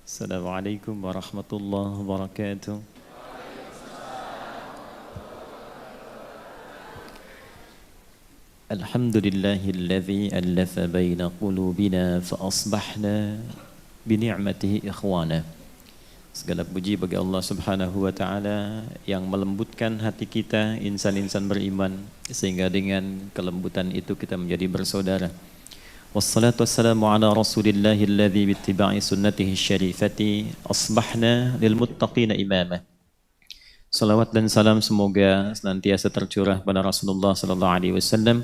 Assalamualaikum warahmatullahi wabarakatuh. Alhamdulillahilladzi allafa baina qulubina fa asbahna bi ni'matihi ikhwana. Segala puji bagi Allah Subhanahu wa taala yang melembutkan hati kita insan-insan beriman sehingga dengan kelembutan itu kita menjadi bersaudara. Wassalatu wassalamu ala Rasulillah alladzi bittiba'i sunnatihi syarifati asbahna lil muttaqina imama. Salawat dan salam semoga senantiasa tercurah pada Rasulullah sallallahu alaihi wasallam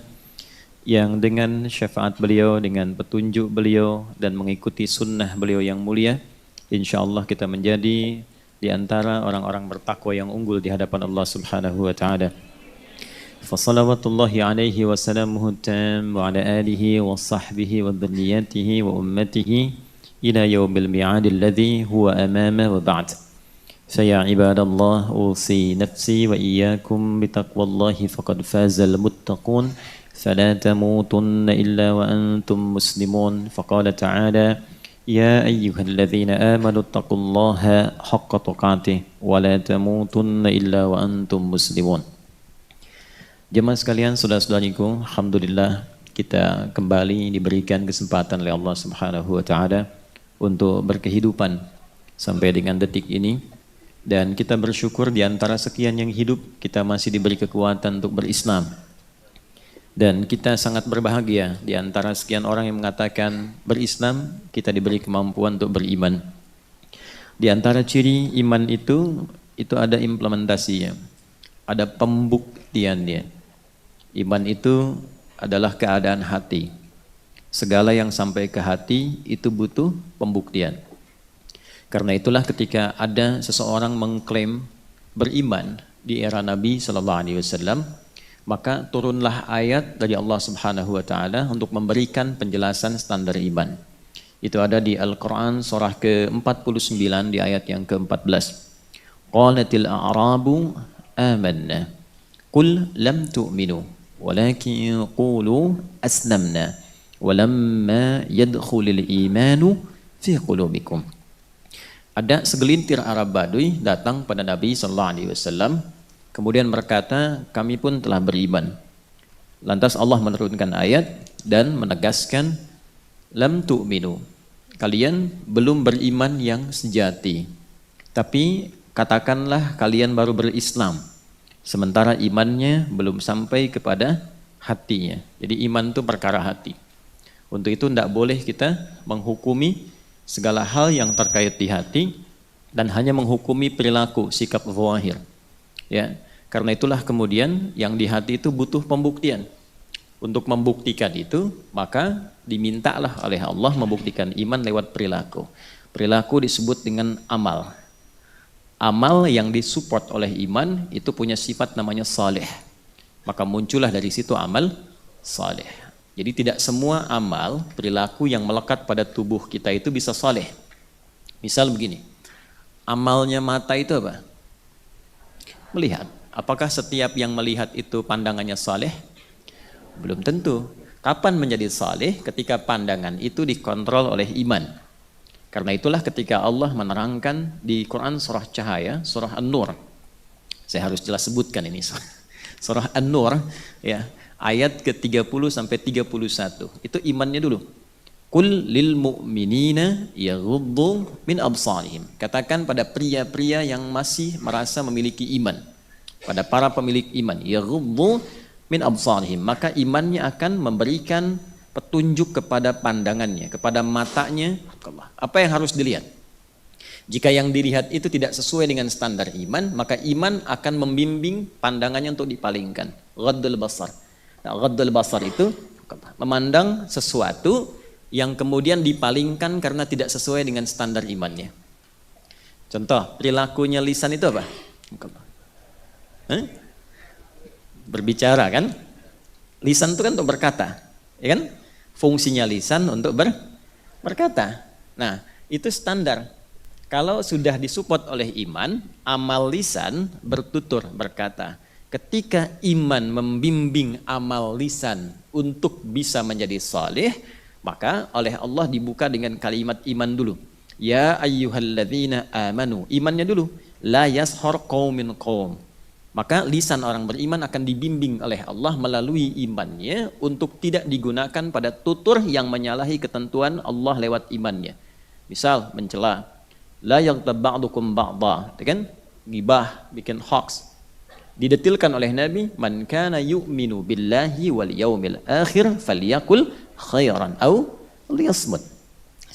yang dengan syafaat beliau, dengan petunjuk beliau dan mengikuti sunnah beliau yang mulia, insyaallah kita menjadi di antara orang-orang bertakwa yang unggul di hadapan Allah Subhanahu wa taala. Fassalawatullahi alaihi wa salamuhu tam wa ala alihi wa sahbihi wa dhurriyyatihi wa ummatihi ila yaumil mi'ad alladhi huwa amama wa ba'd. Faya ibadallah usi nafsi wa iyyakum bitaqwallahi faqad fazal muttaqun. فلا تموتن إلا وأنتم مسلمون فقال تعالى يا أيها الذين آمنوا اتقوا الله حق تقاته ولا تموتن إلا وأنتم مسلمون. Jemaah sekalian, saudara-saudariku, alhamdulillah kita kembali diberikan kesempatan oleh Allah Subhanahu wa taala untuk berkehidupan sampai dengan detik ini, dan kita bersyukur di antara sekian yang hidup kita masih diberi kekuatan untuk berislam. Dan kita sangat berbahagia di antara sekian orang yang mengatakan berislam, kita diberi kemampuan untuk beriman. Di antara ciri iman itu ada implementasinya, ada pembuktiannya. Iman itu adalah keadaan hati. Segala yang sampai ke hati itu butuh pembuktian. Karena itulah ketika ada seseorang mengklaim beriman di era Nabi SAW, maka turunlah ayat dari Allah Subhanahu wa taala untuk memberikan penjelasan standar iman. Itu ada di Al-Qur'an surah ke-49 di ayat yang ke-14. Qalatil a'rabu amanna qul lam tu'minu walakin qulu aslamna walamma yadkhulul imanu fi qulubikum. Ada segelintir Arab Baduy datang pada Nabi sallallahu alaihi wasallam, kemudian berkata, kami pun telah beriman. Lantas Allah menurunkan ayat dan menegaskan, lam tu'minu, kalian belum beriman yang sejati. Tapi katakanlah kalian baru berislam, sementara imannya belum sampai kepada hatinya. Jadi iman itu perkara hati. Untuk itu tidak boleh kita menghukumi segala hal yang terkait di hati dan hanya menghukumi perilaku, sikap zahir. Ya, karena itulah kemudian yang di hati itu butuh pembuktian. Untuk membuktikan itu, maka dimintalah oleh Allah membuktikan iman lewat perilaku. Perilaku disebut dengan amal. Amal yang disupport oleh iman itu punya sifat namanya saleh. Maka muncullah dari situ amal saleh. Jadi tidak semua amal, perilaku yang melekat pada tubuh kita itu bisa saleh. Misal begini, amalnya mata itu apa? Melihat. Apakah setiap yang melihat itu pandangannya saleh? Belum tentu. Kapan menjadi saleh? Ketika pandangan itu dikontrol oleh iman. Karena itulah ketika Allah menerangkan di Quran surah Cahaya, surah An-Nur. Saya harus jelas sebutkan ini. Surah An-Nur, ya, ayat ke-30 sampai 31. Itu imannya dulu. Qul lil mu'minina yaghuddu min absarihim. Katakan pada pria-pria yang masih merasa memiliki iman, pada para pemilik iman, yaghuddu min absarihim, maka imannya akan memberikan petunjuk kepada pandangannya, kepada matanya. Apa yang harus dilihat? Jika yang dilihat itu tidak sesuai dengan standar iman, maka iman akan membimbing pandangannya untuk dipalingkan. Ghaddul basar. Nah, ghaddul basar itu memandang sesuatu yang kemudian dipalingkan karena tidak sesuai dengan standar imannya. Contoh, perilakunya lisan itu apa? Berbicara kan? Lisan itu kan untuk berkata, ya kan? Fungsinya lisan untuk berkata. Nah, itu standar. Kalau sudah disupport oleh iman, amal lisan bertutur, berkata. Ketika iman membimbing amal lisan untuk bisa menjadi saleh, maka oleh Allah dibuka dengan kalimat iman dulu. Ya ayyuhalladzina amanu. Imannya dulu. La yashar qaumin qaum. Maka lisan orang beriman akan dibimbing oleh Allah melalui imannya untuk tidak digunakan pada tutur yang menyalahi ketentuan Allah lewat imannya. Misal mencela, la yaghtab ba'dukum ba'dha, kan? Gibah, bikin hoax. Didetilkan oleh Nabi, man kana yu'minu billahi wal yaumil akhir falyakul khairan aw liyasmut.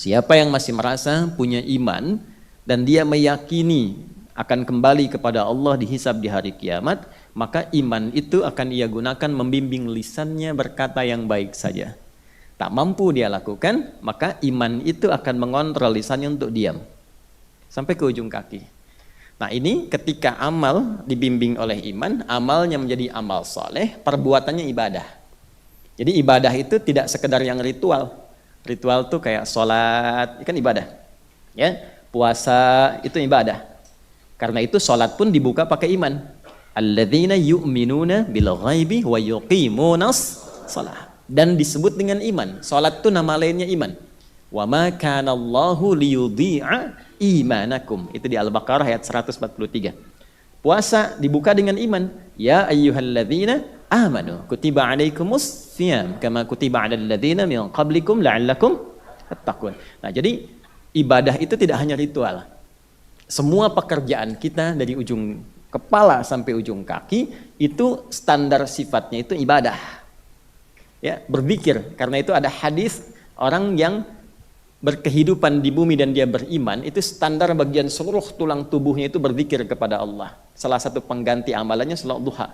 Siapa yang masih merasa punya iman dan dia meyakini akan kembali kepada Allah dihisab di hari kiamat, maka iman itu akan ia gunakan membimbing lisannya berkata yang baik saja. Tak mampu dia lakukan, maka iman itu akan mengontrol lisannya untuk diam sampai ke ujung kaki. Nah ini ketika amal dibimbing oleh iman, amalnya menjadi amal soleh, perbuatannya ibadah. Jadi ibadah itu tidak sekedar yang ritual. Ritual tuh kayak sholat, kan ibadah. Ya, puasa itu ibadah. Karena itu sholat pun dibuka pakai iman. Alladzina yu'minuna bil ghaibi wa yuqimunas shalah. Dan disebut dengan iman. Sholat itu nama lainnya iman. Wa ma kana Allahu liyudhi'a imanakum. Itu di Al-Baqarah ayat 143. Puasa dibuka dengan iman. Ya ayyuhalladzina amanu kutiba alaikumus shiyam kama kutiba alal ladzina min qablikum la'allakum tattaqun. Nah, jadi ibadah itu tidak hanya ritual. Semua pekerjaan kita dari ujung kepala sampai ujung kaki itu standar sifatnya itu ibadah. Ya, berzikir. Karena itu ada hadis orang yang berkehidupan di bumi dan dia beriman, itu standar bagian seluruh tulang tubuhnya itu berzikir kepada Allah. Salah satu pengganti amalannya salat duha.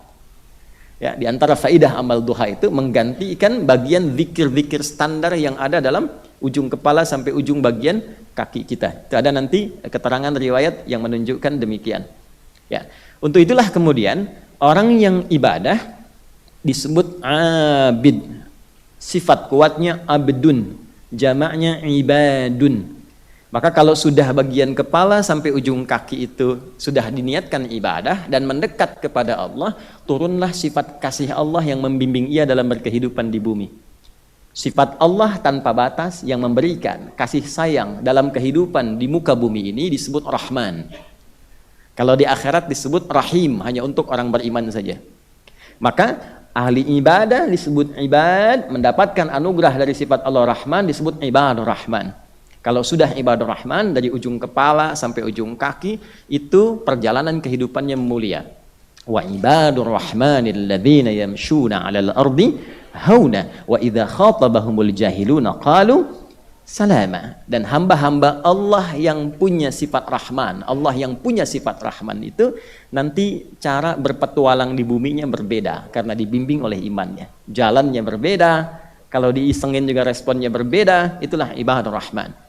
Ya, di antara faidah amal duha itu menggantikan bagian zikir-zikir standar yang ada dalam ujung kepala sampai ujung bagian kaki kita. Itu ada nanti keterangan riwayat yang menunjukkan demikian. Ya, untuk itulah kemudian orang yang ibadah disebut abid. Sifat kuatnya abdun, jamaknya ibadun. Maka kalau sudah bagian kepala sampai ujung kaki itu sudah diniatkan ibadah dan mendekat kepada Allah, turunlah sifat kasih Allah yang membimbing ia dalam berkehidupan di bumi. Sifat Allah tanpa batas yang memberikan kasih sayang dalam kehidupan di muka bumi ini disebut Rahman. Kalau di akhirat disebut Rahim, hanya untuk orang beriman saja. Maka ahli ibadah disebut ibad, mendapatkan anugerah dari sifat Allah Rahman disebut ibadur Rahman. Kalau sudah ibadur Rahman dari ujung kepala sampai ujung kaki, itu perjalanan kehidupannya mulia. Wa ibadur Rahmanil ladzina yamshuna 'alal ardi hauna wa idza khatabahumul jahiluna qalu salama. Dan hamba-hamba Allah yang punya sifat Rahman, Allah yang punya sifat Rahman itu nanti cara berpetualang di buminya berbeda karena dibimbing oleh imannya. Jalannya berbeda, kalau diisengin juga responnya berbeda, itulah ibadah Rahman.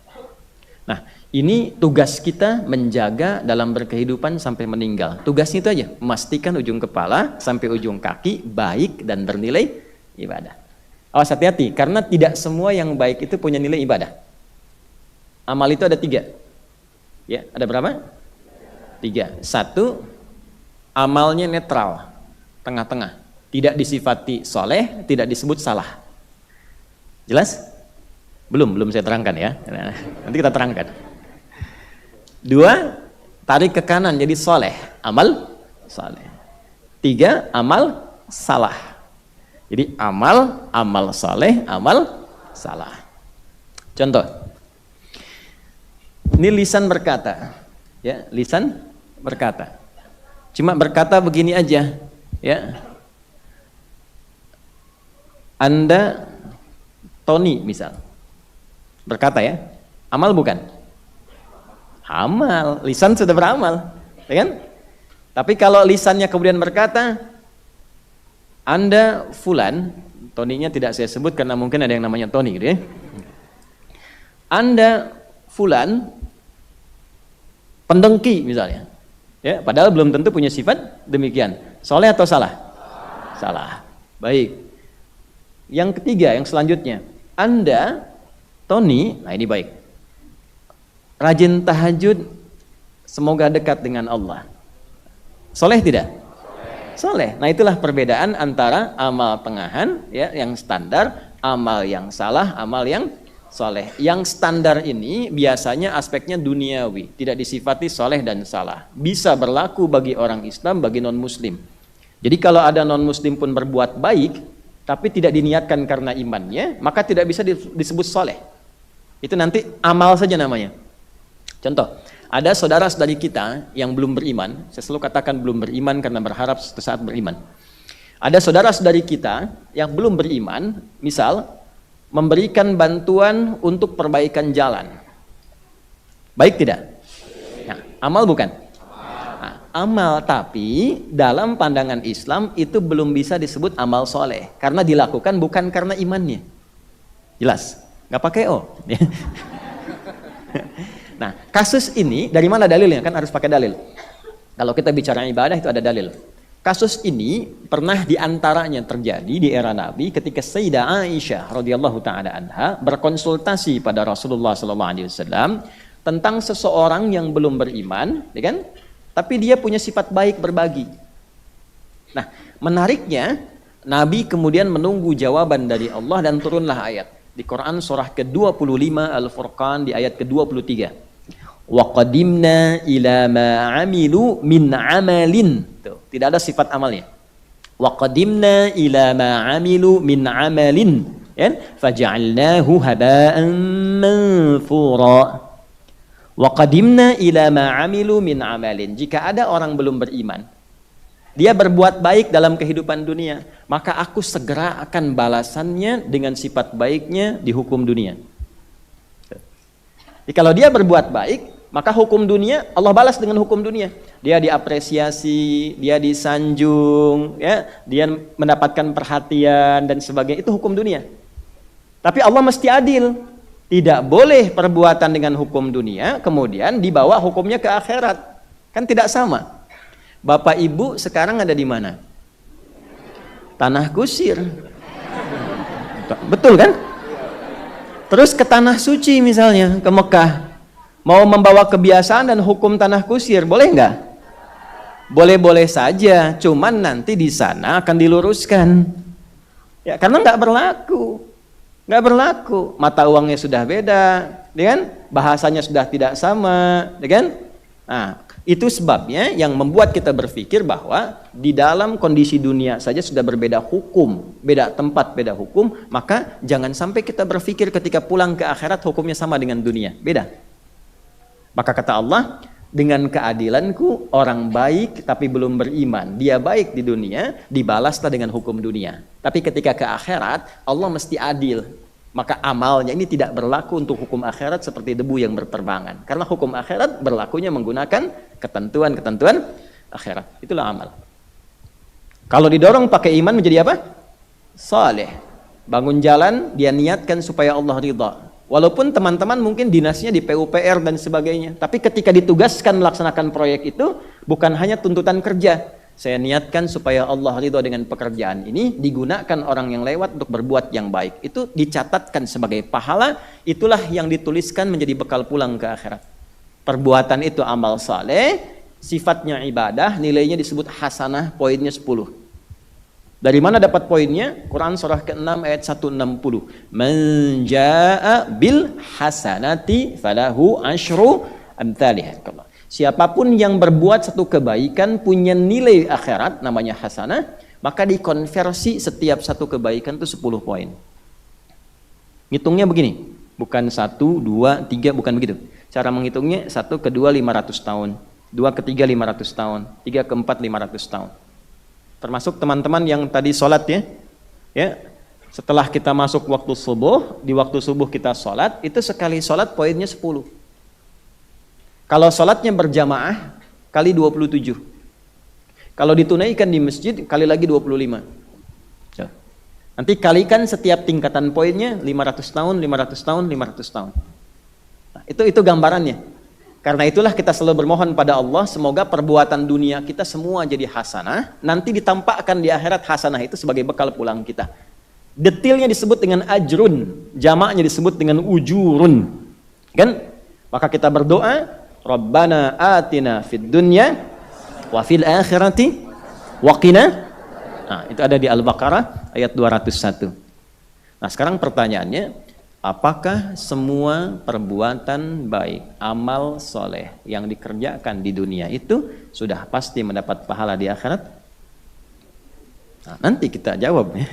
Nah, ini tugas kita menjaga dalam berkehidupan sampai meninggal. Tugasnya itu aja, memastikan ujung kepala sampai ujung kaki baik dan bernilai ibadah. Awas hati-hati, karena tidak semua yang baik itu punya nilai ibadah. Amal itu ada 3. Ya, ada berapa? 3. 1, amalnya netral, tengah-tengah. Tidak disifati soleh, tidak disebut salah. Jelas? Belum saya terangkan ya. Nanti kita terangkan. 2, tarik ke kanan jadi soleh, amal soleh. 3, amal salah. Jadi amal saleh, amal salah. Contoh. Ini lisan berkata, ya, lisan berkata. Cuma berkata begini aja, ya. Anda Tony misal. Berkata ya. Amal bukan? Amal, lisan sudah beramal, ya kan? Tapi kalau lisannya kemudian berkata, Anda fulan, Toninya tidak saya sebut karena mungkin ada yang namanya Tony gitu ya. Anda fulan pendengki misalnya. Ya, padahal belum tentu punya sifat demikian. Soleh atau salah? Salah. Baik. Yang ketiga, yang selanjutnya, Anda Tony, nah ini baik. Rajin tahajud, semoga dekat dengan Allah. Soleh tidak? Soleh. Nah itulah perbedaan antara amal tengahan ya yang standar, amal yang salah, amal yang soleh. Yang standar ini biasanya aspeknya duniawi, tidak disifati soleh dan salah. Bisa berlaku bagi orang Islam, bagi non-muslim. Jadi kalau ada non-muslim pun berbuat baik, tapi tidak diniatkan karena imannya, maka tidak bisa disebut soleh. Itu nanti amal saja namanya. Contoh, ada saudara-saudari kita yang belum beriman, saya selalu katakan belum beriman karena berharap suatu saat beriman. Ada saudara-saudari kita yang belum beriman, misal memberikan bantuan untuk perbaikan jalan. Baik tidak? Nah, amal bukan? Nah, amal, tapi dalam pandangan Islam itu belum bisa disebut amal soleh karena dilakukan bukan karena imannya. Jelas? Nggak pakai O. Nah, kasus ini dari mana dalilnya? Kan harus pakai dalil. Kalau kita bicara ibadah itu ada dalil. Kasus ini pernah diantaranya terjadi di era Nabi ketika Sayyidah Aisyah radhiyallahu taala anha berkonsultasi pada Rasulullah sallallahu alaihi wasallam tentang seseorang yang belum beriman, ya kan? Tapi dia punya sifat baik berbagi. Nah, menariknya Nabi kemudian menunggu jawaban dari Allah dan turunlah ayat di Quran surah ke-25 Al-Furqan di ayat ke-23. Wa qadimna ila ma 'amilu min 'amalin. Tuh, tidak ada sifat amalnya. Wa qadimna ila ma 'amilu min 'amalin, ya, faj'alnahu haba'an manthura. Wa qadimna ila ma 'amilu min 'amalin. Jika ada orang belum beriman, dia berbuat baik dalam kehidupan dunia, maka aku segera akan balasannya dengan sifat baiknya di hukum dunia. Jadi kalau dia berbuat baik, maka hukum dunia Allah balas dengan hukum dunia. Dia diapresiasi, dia disanjung, ya, dia mendapatkan perhatian dan sebagainya. Itu hukum dunia. Tapi Allah mesti adil. Tidak boleh perbuatan dengan hukum dunia kemudian dibawa hukumnya ke akhirat. Kan tidak sama. Bapak Ibu sekarang ada di mana? Tanah Kusir. Betul kan? Terus ke Tanah Suci misalnya, ke Mekah. Mau membawa kebiasaan dan hukum Tanah Kusir, boleh nggak? Boleh-boleh saja, cuman nanti di sana akan diluruskan. Ya, karena nggak berlaku. Mata uangnya sudah beda, ya kan? Bahasanya sudah tidak sama, ya kan? Nah, itu sebabnya yang membuat kita berpikir bahwa di dalam kondisi dunia saja sudah berbeda hukum, beda tempat, beda hukum, maka jangan sampai kita berpikir ketika pulang ke akhirat hukumnya sama dengan dunia, beda. Maka kata Allah, dengan keadilanku orang baik tapi belum beriman, dia baik di dunia, dibalaslah dengan hukum dunia. Tapi ketika ke akhirat, Allah mesti adil. Maka amalnya ini tidak berlaku untuk hukum akhirat seperti debu yang berterbangan. Karena hukum akhirat berlakunya menggunakan ketentuan-ketentuan akhirat. Itulah amal. Kalau didorong pakai iman menjadi apa? Saleh. Bangun jalan, dia niatkan supaya Allah ridha. Walaupun teman-teman mungkin dinasnya di PUPR dan sebagainya, tapi ketika ditugaskan melaksanakan proyek itu bukan hanya tuntutan kerja. Saya niatkan supaya Allah ridho dengan pekerjaan ini, digunakan orang yang lewat untuk berbuat yang baik. Itu dicatatkan sebagai pahala, itulah yang dituliskan menjadi bekal pulang ke akhirat. Perbuatan itu amal saleh, sifatnya ibadah, nilainya disebut hasanah, poinnya 10. Dari mana dapat poinnya? Quran surah ke-6 ayat 160. Man jaa'a bil hasanati falahu asyru amsalih. Siapapun yang berbuat satu kebaikan punya nilai akhirat namanya hasanah, maka dikonversi setiap satu kebaikan itu 10 poin. Ngitungnya begini, bukan 1, 2, 3, bukan begitu. Cara menghitungnya 1 ke 2 500 tahun, 2 ke 3 500 tahun, 3 ke 4 500 tahun. Termasuk teman-teman yang tadi sholat ya, setelah kita masuk waktu subuh, di waktu subuh kita sholat, itu sekali sholat poinnya 10. Kalau sholatnya berjamaah, kali 27. Kalau ditunaikan di masjid, kali lagi 25. Nanti kalikan setiap tingkatan poinnya, 500 tahun, 500 tahun, 500 tahun. Nah, itu gambarannya. Karena itulah kita selalu bermohon pada Allah, semoga perbuatan dunia kita semua jadi hasanah, nanti ditampakkan di akhirat hasanah itu sebagai bekal pulang kita. Detailnya disebut dengan ajrun, jamaknya disebut dengan ujurun. Kan? Maka kita berdoa, Rabbana atina fid dunya wa fil akhirati wa qina. Nah, itu ada di Al-Baqarah ayat 201. Nah, sekarang pertanyaannya, apakah semua perbuatan baik, amal soleh yang dikerjakan di dunia itu sudah pasti mendapat pahala di akhirat? Nah, nanti kita jawab ya.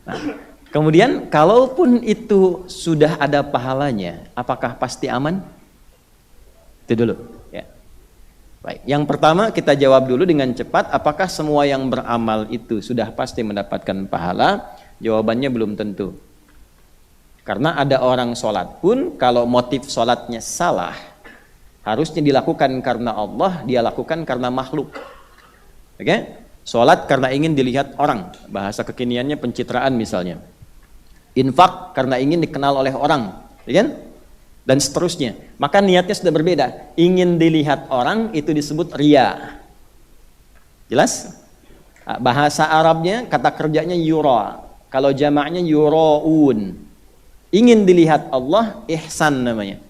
Nah, kemudian kalaupun itu sudah ada pahalanya, apakah pasti aman? Itu dulu ya. Baik, yang pertama kita jawab dulu dengan cepat, apakah semua yang beramal itu sudah pasti mendapatkan pahala? Jawabannya belum tentu. Karena ada orang sholat pun kalau motif sholatnya salah, harusnya dilakukan karena Allah, dia lakukan karena makhluk. Oke? Sholat karena ingin dilihat orang, bahasa kekiniannya pencitraan misalnya. Infak karena ingin dikenal oleh orang, ya kan? Dan seterusnya. Maka niatnya sudah berbeda. Ingin dilihat orang itu disebut riya. Jelas? Bahasa Arabnya kata kerjanya yura. Kalau jamaknya yuraun. Ingin dilihat Allah, ihsan namanya.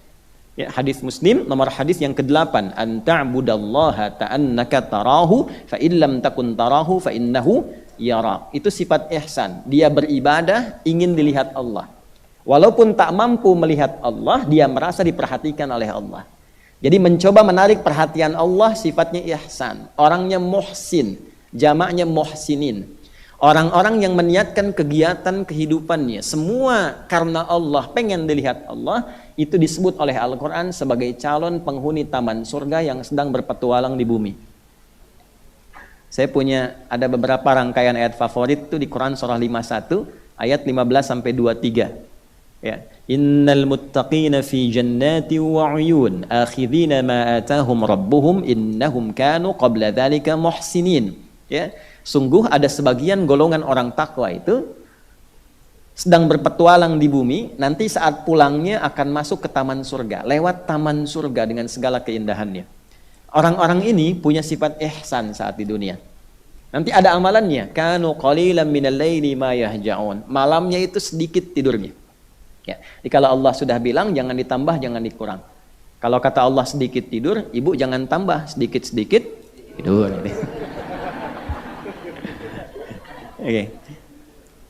Ya, hadis Muslim nomor hadis yang ke-8, an ta'budallaha ta'annaka tarahu fa illam takun tarahu fa innahu yarak. Itu sifat ihsan. Dia beribadah ingin dilihat Allah. Walaupun tak mampu melihat Allah, dia merasa diperhatikan oleh Allah. Jadi mencoba menarik perhatian Allah sifatnya ihsan. Orangnya muhsin, jamaknya muhsinin. Orang-orang yang meniatkan kegiatan kehidupannya semua karena Allah, pengen dilihat Allah, itu disebut oleh Al-Quran sebagai calon penghuni taman surga yang sedang berpetualang di bumi. Saya punya ada beberapa rangkaian ayat favorit itu di Quran surah 51 ayat 15 sampai 23. Ya, innal muttaqina fi jannati wa 'uyun akhidhina ma atahum rabbuhum innahum kanu qabla dzalika muhsinin. Ya. Sungguh ada sebagian golongan orang takwa itu sedang berpetualang di bumi, nanti saat pulangnya akan masuk ke taman surga, lewat taman surga dengan segala keindahannya. Orang-orang ini punya sifat ihsan saat di dunia. Nanti ada amalannya, kanu qalilan minal laili ma yahja'un. Malamnya itu sedikit tidurnya. Ya. Jadi kalau Allah sudah bilang jangan ditambah, jangan dikurang. Kalau kata Allah sedikit tidur, ibu jangan tambah, sedikit-sedikit tidur. Oke.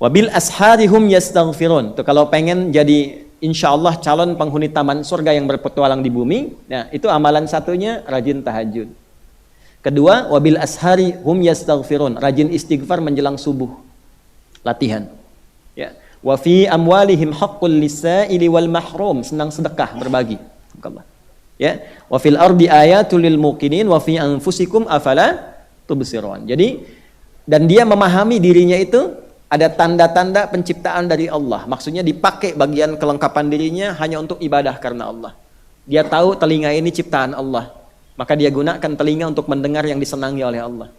Wabil asharihum yastaghfirun. Tuh kalau pengen jadi insyaallah calon penghuni taman surga yang berpetualang di bumi, nah itu amalan satunya rajin tahajud. Kedua, wabil asharihum yastaghfirun, rajin istighfar menjelang subuh. Latihan. Ya. Wa fi amwalihim haqqul lisaili wal mahrum, senang sedekah, berbagi. Ya. Wa fil ardi ayatul lil muqinin wa fi anfusikum afala tubsirun. Jadi dan dia memahami dirinya itu ada tanda-tanda penciptaan dari Allah. Maksudnya dipakai bagian kelengkapan dirinya hanya untuk ibadah karena Allah. Dia tahu telinga ini ciptaan Allah. Maka dia gunakan telinga untuk mendengar yang disenangi oleh Allah.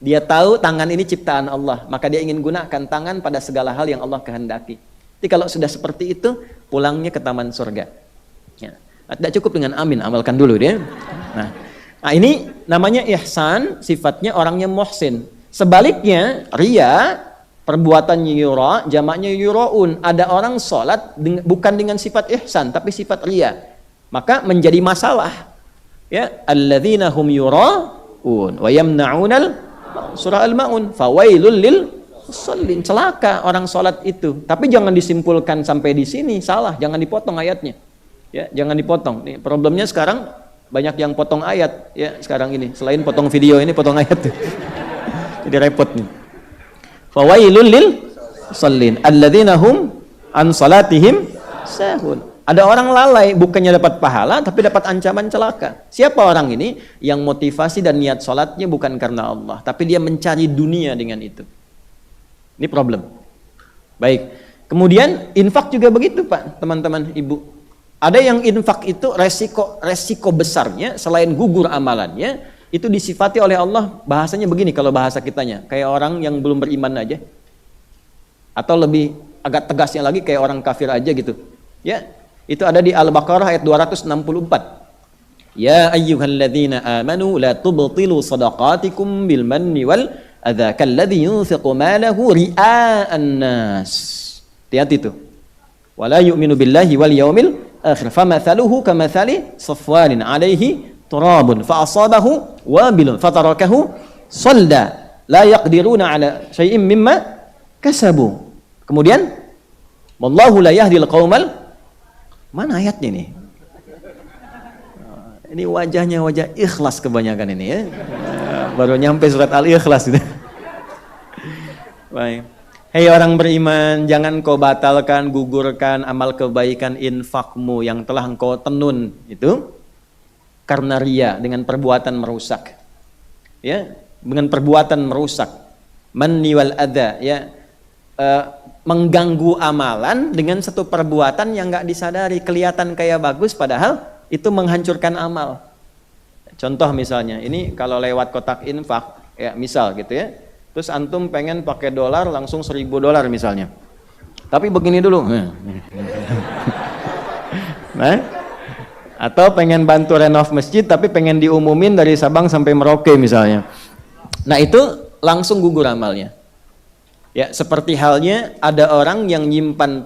Dia tahu tangan ini ciptaan Allah. Maka dia ingin gunakan tangan pada segala hal yang Allah kehendaki. Jadi kalau sudah seperti itu, pulangnya ke taman surga. Ya. Tidak cukup dengan amin, amalkan dulu dia. Nah ini namanya ihsan, sifatnya orangnya muhsin. Sebaliknya, riya, perbuatan yura, jamaknya yuraun. Ada orang sholat bukan dengan sifat ihsan, tapi sifat riya. Maka menjadi masalah. Ya, alladzina hum yuraun wa yamna'unal surah Al-Maun. Fawailul lil musallin. Celaka orang sholat itu. Tapi jangan disimpulkan sampai di sini, salah. Jangan dipotong ayatnya. Ya, jangan dipotong. Nih, problemnya sekarang banyak yang potong ayat. Ya, sekarang ini selain potong video ini potong ayat tuh. Jadi repot nih. Fawailul lil musallin alladzina hum an salatihim sahun. Ada orang lalai, bukannya dapat pahala tapi dapat ancaman celaka. Siapa orang ini? Yang motivasi dan niat salatnya bukan karena Allah, tapi dia mencari dunia dengan itu. Ini problem. Baik. Kemudian infak juga begitu, Pak, teman-teman, Ibu. Ada yang infak itu resiko besarnya selain gugur amalannya, itu disifati oleh Allah, bahasanya begini kalau bahasa kitanya, kayak orang yang belum beriman aja. Atau lebih agak tegasnya lagi kayak orang kafir aja gitu. Ya, itu ada di Al-Baqarah ayat 264. Ya ayyuhalladzina amanu la tubtilu sadaqatikum bil manni wal adza kalladzi yunfiqu malahu ria'an nas. Hati-hati itu. Wala yu'minu billahi wal yaumil akhir. Famathaluhu kamathali safwanin 'alaihi turabun fa'asabahu wabilun fatarakahu salda la yaqdiruna ala syai'in mimma kasabu. Kemudian Wallahu la yahdil qaumal. Mana ayatnya nih? Ini wajahnya wajah ikhlas kebanyakan ini ya. Baru nyampe surat Al-Ikhlas gitu. Baik. Hei orang beriman, jangan kau batalkan, gugurkan amal kebaikan infakmu yang telah engkau tenun itu karena ria, dengan perbuatan merusak. Ya, dengan perbuatan merusak. Manni wal adza, ya. Mengganggu amalan dengan satu perbuatan yang enggak disadari, kelihatan kayak bagus padahal itu menghancurkan amal. Contoh misalnya, ini kalau lewat kotak infak, ya misal gitu ya. Terus antum pengen pakai dolar langsung $1.000 misalnya. Tapi begini dulu. Nah, atau pengen bantu renov masjid tapi pengen diumumin dari Sabang sampai Merauke misalnya. Nah, itu langsung gugur amalnya. Ya, seperti halnya ada orang yang nyimpan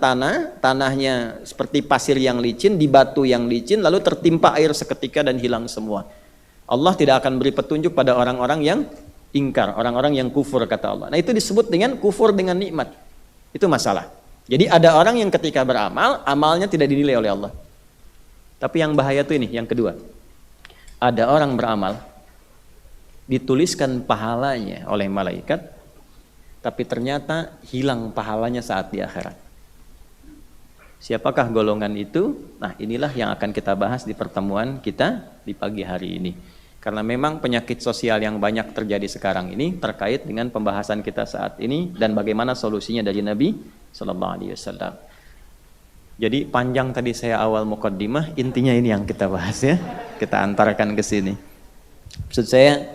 tanahnya seperti pasir yang licin, di batu yang licin, lalu tertimpa air seketika dan hilang semua. Allah tidak akan beri petunjuk pada orang-orang yang ingkar, orang-orang yang kufur kata Allah. Nah, itu disebut dengan kufur dengan nikmat. Itu masalah. Jadi ada orang yang ketika beramal, amalnya tidak dinilai oleh Allah. Tapi yang bahaya tuh ini, yang kedua. Ada orang beramal, dituliskan pahalanya oleh malaikat, tapi ternyata hilang pahalanya saat di akhirat. Siapakah golongan itu? Nah, inilah yang akan kita bahas di pertemuan kita di pagi hari ini. Karena memang penyakit sosial yang banyak terjadi sekarang ini terkait dengan pembahasan kita saat ini dan bagaimana solusinya dari Nabi Sallallahu Alaihi Wasallam. Jadi panjang tadi saya awal muqaddimah, intinya ini yang kita bahas ya. Kita antarkan ke sini. Maksud saya,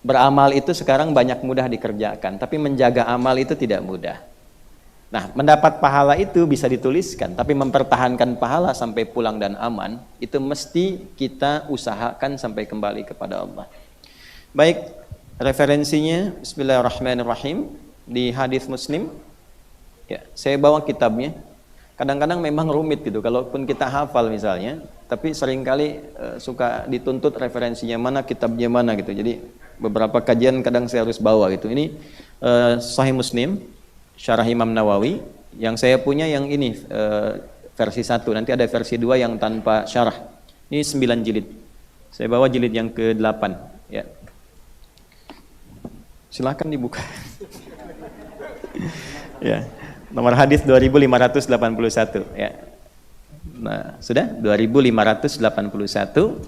beramal itu sekarang banyak mudah dikerjakan, tapi menjaga amal itu tidak mudah. Nah, mendapat pahala itu bisa dituliskan, tapi mempertahankan pahala sampai pulang dan aman, itu mesti kita usahakan sampai kembali kepada Allah. Baik, referensinya Bismillahirrahmanirrahim di hadis Muslim. Ya, saya bawa kitabnya. Kadang-kadang memang rumit gitu, kalaupun kita hafal misalnya, tapi seringkali suka dituntut referensinya mana, kitabnya mana gitu. Jadi beberapa kajian kadang saya harus bawa gitu. Ini Sahih Muslim, Syarah Imam Nawawi. Yang saya punya yang ini versi 1, nanti ada versi 2 yang tanpa syarah. Ini 9 jilid. Saya bawa jilid yang ke-8 ya. Silakan dibuka. Ya. Nomor hadis 2581 ya. Nah, sudah 2581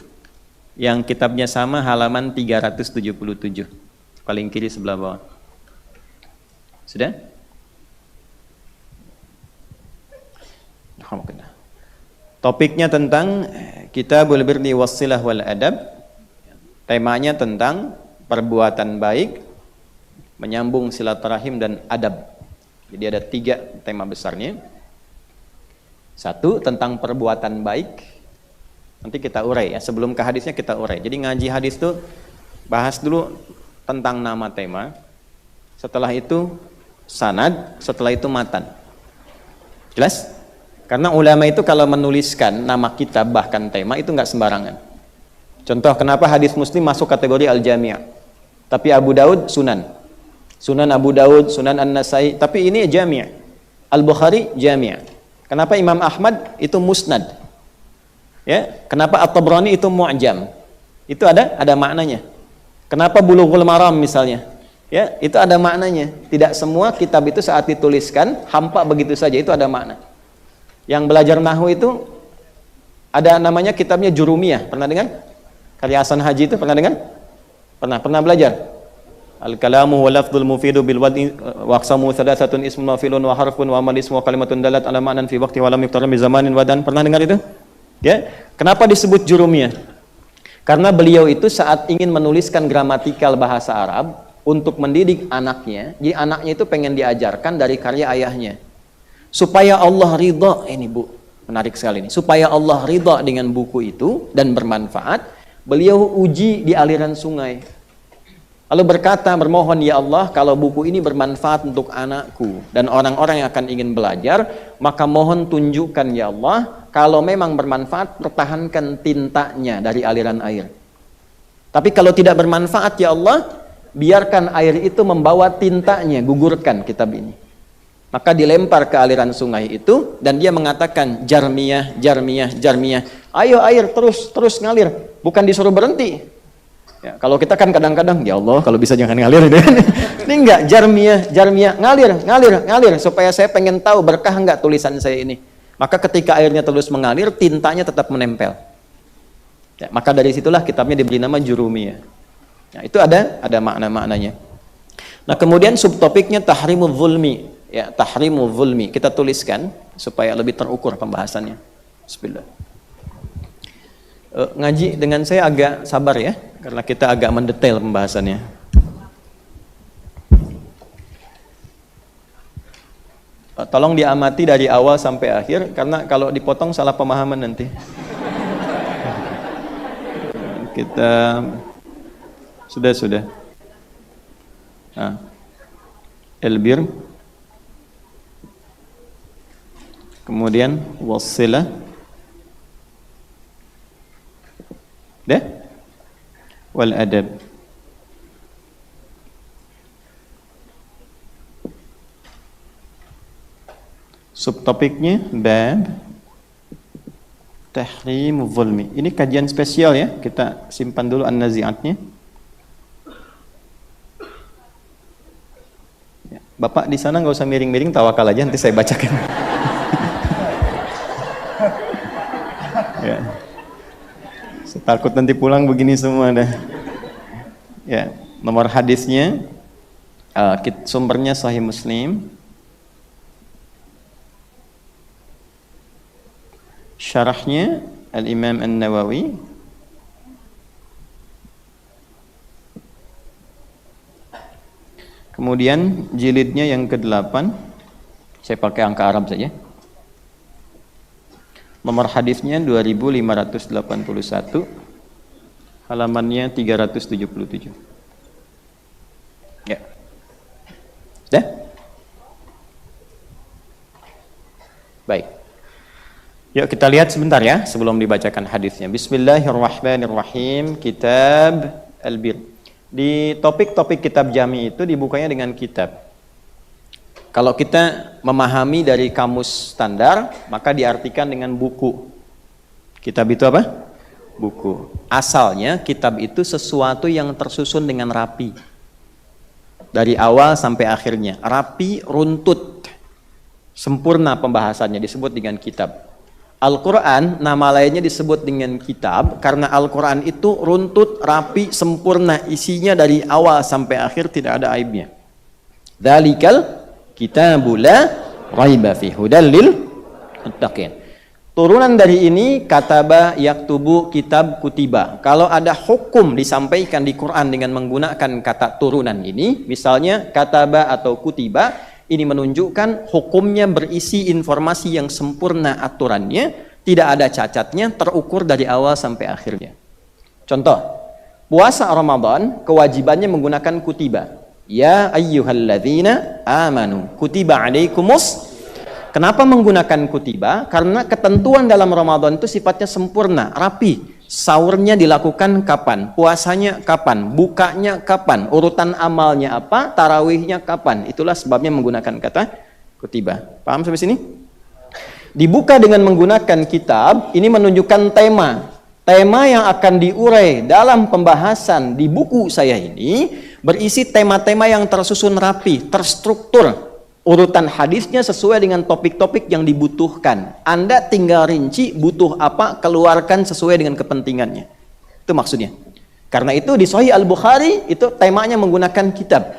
yang kitabnya sama halaman 377. Paling kiri sebelah bawah. Sudah? Topiknya tentang Kitabul Birri Wassilah wal Adab. Temanya tentang perbuatan baik, menyambung silaturahim dan adab. Jadi ada 3 tema besarnya. 1 tentang perbuatan baik. Nanti kita urai ya, sebelum ke hadisnya kita urai. Jadi ngaji hadis itu bahas dulu tentang nama tema. Setelah itu sanad, setelah itu matan. Jelas? Karena ulama itu kalau menuliskan nama kitab bahkan tema itu nggak sembarangan. Contoh kenapa hadis Muslim masuk kategori Al-Jami', tapi Abu Daud Sunan, Sunan Abu Daud, Sunan An-Nasai, tapi ini Jami'. Al-Bukhari Jami'. Kenapa Imam Ahmad itu Musnad? Ya, kenapa At-Tabrani itu Mu'jam? Itu ada maknanya. Kenapa Bulughul Maram misalnya? Ya, itu ada maknanya. Tidak semua kitab itu saat dituliskan hampa begitu saja, itu ada makna. Yang belajar nahwu itu ada namanya kitabnya Jurumiyah. Pernah dengar? Karya Hasan Haji itu pernah dengar? Pernah belajar? Al-kalamu wa lafdhul mufidu bil wad'i wa aqsamu thalathatun ismun wa filun wa harfun wa amal ismu wa kalimatun dalat ala ma'nan fi waqti wa lam yuftaram bi zamanin wadan. Pernah dengar itu? Ya. Kenapa disebut Jurumiyah? Karena beliau itu saat ingin menuliskan gramatikal bahasa Arab untuk mendidik anaknya, jadi anaknya itu pengen diajarkan dari karya ayahnya. Supaya Allah ridha, ini Bu, menarik sekali ini. Supaya Allah ridha dengan buku itu dan bermanfaat, beliau uji di aliran sungai. Lalu berkata, bermohon ya Allah, kalau buku ini bermanfaat untuk anakku dan orang-orang yang akan ingin belajar, maka mohon tunjukkan ya Allah, kalau memang bermanfaat, pertahankan tintanya dari aliran air. Tapi kalau tidak bermanfaat ya Allah, biarkan air itu membawa tintanya, gugurkan kitab ini. Maka dilempar ke aliran sungai itu dan dia mengatakan jarmiyah, jarmiyah, jarmiyah. Ayo air terus ngalir, bukan disuruh berhenti. Ya, kalau kita kan kadang-kadang ya Allah kalau bisa jangan ngalir gitu. Ini enggak, jarmiyah, jarmiyah, ngalir supaya saya pengen tahu berkah enggak tulisan saya ini. Maka ketika airnya terus mengalir, tintanya tetap menempel. Ya, maka dari situlah kitabnya diberi nama Jurumiyah. Ya, itu ada makna-maknanya. Nah, kemudian subtopiknya tahrimul zulmi. Ya, tahrimul zulmi. Kita tuliskan supaya lebih terukur pembahasannya. Bismillah. Ngaji dengan saya agak sabar ya, karena kita agak mendetail pembahasannya. Tolong diamati dari awal sampai akhir, karena kalau dipotong salah pemahaman nanti. Kita sudah. Nah, Elbir, kemudian wassilah, dah, wal adab. Subtopiknya bab tahrim zulmi. Ini kajian spesial ya, kita simpan dulu an-nazi'atnya. Ya, Bapak di sana nggak usah miring-miring, tawakal aja, nanti saya bacakan. Ya. Saya takut nanti pulang begini semua dah. Ya, nomor hadisnya, sumbernya Sahih Muslim. Syarahnya Al-Imam An-Nawawi. Kemudian jilidnya yang ke-8. Saya pakai angka Arab saja. Nomor hadisnya 2581. Halamannya 377. Ya. Sudah? Baik. Yuk kita lihat sebentar ya sebelum dibacakan hadisnya. Bismillahirrahmanirrahim. Kitab Al-Bir. Di topik-topik kitab jami itu dibukanya dengan kitab. Kalau kita memahami dari kamus standar, maka diartikan dengan buku. Kitab itu apa? Buku. Asalnya kitab itu sesuatu yang tersusun dengan rapi. Dari awal sampai akhirnya. Rapi, runtut. Sempurna pembahasannya disebut dengan kitab. Al-Quran, nama lainnya disebut dengan kitab karena Al-Quran itu runtut, rapi, sempurna, isinya dari awal sampai akhir tidak ada aibnya. Dzalikal kitabul la raiba fi hudal lil muttaqin. Turunan dari ini kataba, yaktubu, kitab, kutiba. Kalau ada hukum disampaikan di Quran dengan menggunakan kata turunan ini, misalnya kataba atau kutiba, ini menunjukkan hukumnya berisi informasi yang sempurna aturannya, tidak ada cacatnya, terukur dari awal sampai akhirnya. Contoh, puasa Ramadan kewajibannya menggunakan kutiba. Ya ayyuhalladzina amanu kutiba alaikumus. Kenapa menggunakan kutiba? Karena ketentuan dalam Ramadan itu sifatnya sempurna, rapi. Sahurnya dilakukan kapan, puasanya kapan, bukanya kapan, urutan amalnya apa, tarawihnya kapan. Itulah sebabnya menggunakan kata kutiba. Paham sampai sini? Dibuka dengan menggunakan kitab, ini menunjukkan tema. Tema yang akan diurai dalam pembahasan di buku saya ini berisi tema-tema yang tersusun rapi, terstruktur. Urutan hadisnya sesuai dengan topik-topik yang dibutuhkan. Anda tinggal rinci butuh apa, keluarkan sesuai dengan kepentingannya. Itu maksudnya. Karena itu di Sahih Al-Bukhari itu temanya menggunakan kitab.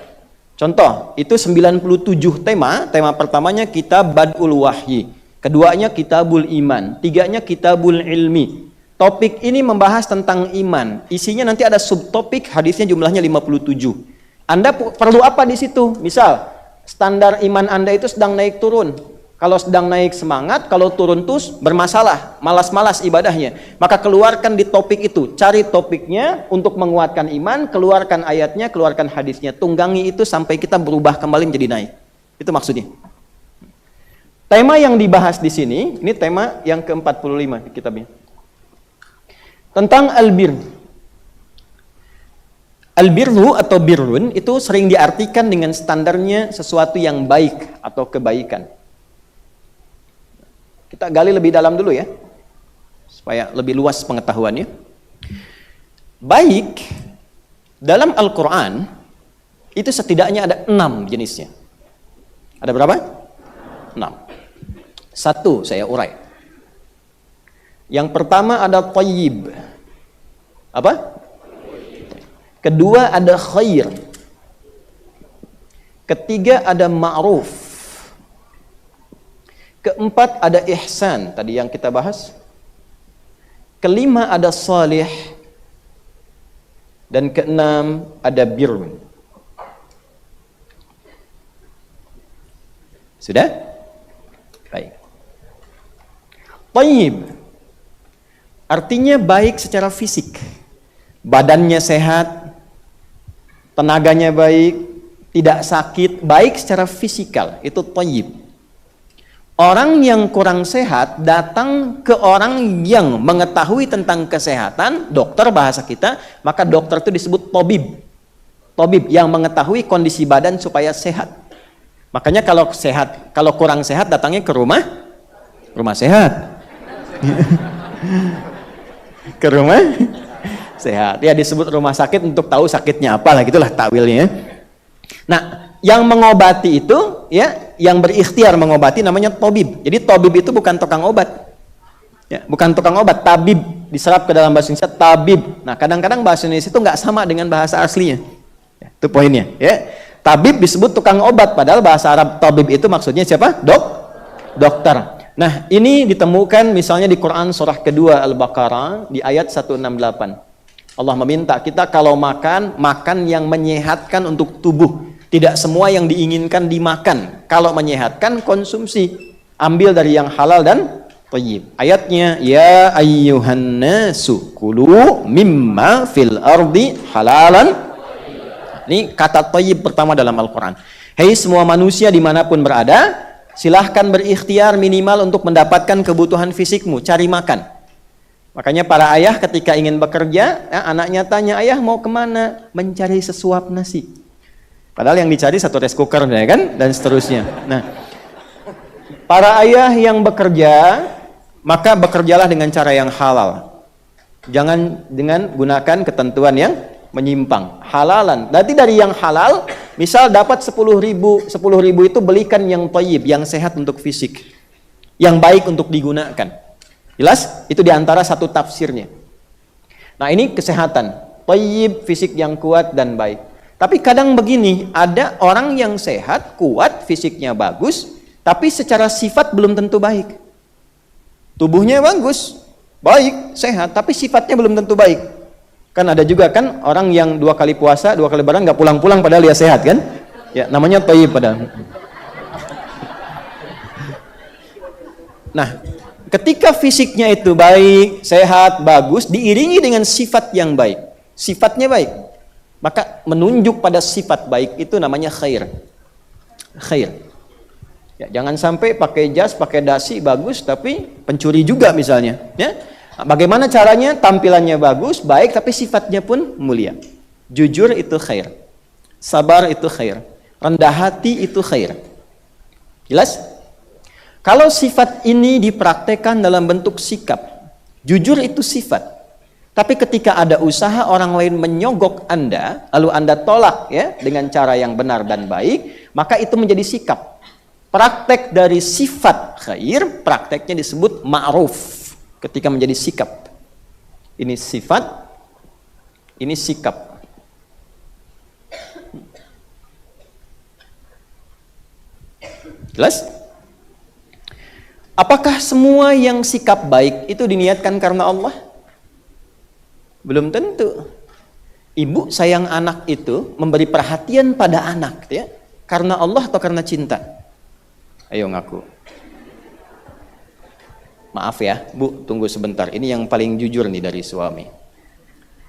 Contoh, itu 97 tema. Tema pertamanya kitab Bad'ul Wahyi. Keduanya kitabul iman. Tiganya kitabul ilmi. Topik ini membahas tentang iman. Isinya nanti ada subtopik, hadisnya jumlahnya 57. Anda perlu apa di situ? Misal, standar iman Anda itu sedang naik turun. Kalau sedang naik semangat, kalau turun terus bermasalah, malas-malas ibadahnya. Maka keluarkan di topik itu, cari topiknya untuk menguatkan iman, keluarkan ayatnya, keluarkan hadisnya. Tunggangi itu sampai kita berubah kembali menjadi naik. Itu maksudnya. Tema yang dibahas di sini, ini tema yang ke-45 di kitabnya. Tentang al-bir. Al-birru atau birrun itu sering diartikan dengan standarnya sesuatu yang baik atau kebaikan. Kita gali lebih dalam dulu ya, supaya lebih luas pengetahuannya. Baik, dalam Al-Quran, itu setidaknya ada 6 jenisnya. Ada berapa? 6. Satu saya urai. Yang pertama ada thayyib. Apa? Kedua ada khair. Ketiga ada ma'ruf. Keempat ada ihsan, tadi yang kita bahas. Kelima ada salih. Dan keenam ada birrun. Sudah? Baik. Thayyib artinya baik secara fisik. Badannya sehat, tenaganya baik, tidak sakit, baik secara fisikal. Itu thayyib. Orang yang kurang sehat datang ke orang yang mengetahui tentang kesehatan, dokter bahasa kita, maka dokter itu disebut tabib. Tabib yang mengetahui kondisi badan supaya sehat. Makanya kalau kurang sehat datangnya ke rumah sehat. Ke rumah sehat. Ya disebut rumah sakit untuk tahu sakitnya apa lah, gitulah takwilnya. Nah, yang mengobati itu ya, yang berikhtiar mengobati namanya tabib. Jadi tabib itu bukan tukang obat. Ya, bukan tukang obat, tabib diserap ke dalam bahasa Indonesia tabib. Nah, kadang-kadang bahasa Indonesia itu nggak sama dengan bahasa aslinya. Ya, itu poinnya, ya. Tabib disebut tukang obat, padahal bahasa Arab tabib itu maksudnya siapa? Dokter. Nah, ini ditemukan misalnya di Quran surah kedua Al-Baqarah di ayat 168. Allah meminta kita kalau makan yang menyehatkan untuk tubuh. Tidak semua yang diinginkan dimakan. Kalau menyehatkan, konsumsi. Ambil dari yang halal dan thayyib. Ayatnya, ya ayyuhan nasu kulu mimma fil ardi halalan. Ini kata thayyib pertama dalam Al-Quran. Hei semua manusia dimanapun berada, silahkan berikhtiar minimal untuk mendapatkan kebutuhan fisikmu, cari makan. Makanya para ayah ketika ingin bekerja, ya, anaknya tanya, ayah mau kemana? Mencari sesuap nasi. Padahal yang dicari satu rice cooker, ya kan? Dan seterusnya. Nah, para ayah yang bekerja, maka bekerjalah dengan cara yang halal. Jangan dengan gunakan ketentuan yang menyimpang. Halalan. Nanti dari yang halal, misal dapat 10.000 itu belikan yang thayyib, yang sehat untuk fisik, yang baik untuk digunakan. Jelas? Itu diantara satu tafsirnya. Nah, ini kesehatan, thayyib, fisik yang kuat dan baik. Tapi kadang begini, ada orang yang sehat, kuat, fisiknya bagus, tapi secara sifat belum tentu baik. Tubuhnya bagus, baik, sehat, tapi sifatnya belum tentu baik. Kan ada juga kan orang yang 2 kali puasa, 2 kali lebaran nggak pulang-pulang padahal dia sehat kan? Ya, namanya thayyib padahal. Nah, ketika fisiknya itu baik, sehat, bagus, diiringi dengan sifat yang baik, sifatnya baik, maka menunjuk pada sifat baik itu namanya khair. Khair. Ya, jangan sampai pakai jas, pakai dasi bagus, tapi pencuri juga misalnya. Ya, bagaimana caranya? Tampilannya bagus, baik, tapi sifatnya pun mulia. Jujur itu khair, sabar itu khair, rendah hati itu khair. Jelas? Kalau sifat ini dipraktekkan dalam bentuk sikap, jujur itu sifat. Tapi ketika ada usaha orang lain menyogok Anda, lalu Anda tolak ya dengan cara yang benar dan baik, maka itu menjadi sikap. Praktek dari sifat khair, prakteknya disebut ma'ruf. Ketika menjadi sikap. Ini sifat, ini sikap. Jelas? Apakah semua yang sikap baik itu diniatkan karena Allah? Belum tentu. Ibu sayang anak itu memberi perhatian pada anak ya, karena Allah atau karena cinta? Ayo ngaku. Maaf ya, Bu, tunggu sebentar. Ini yang paling jujur nih dari suami.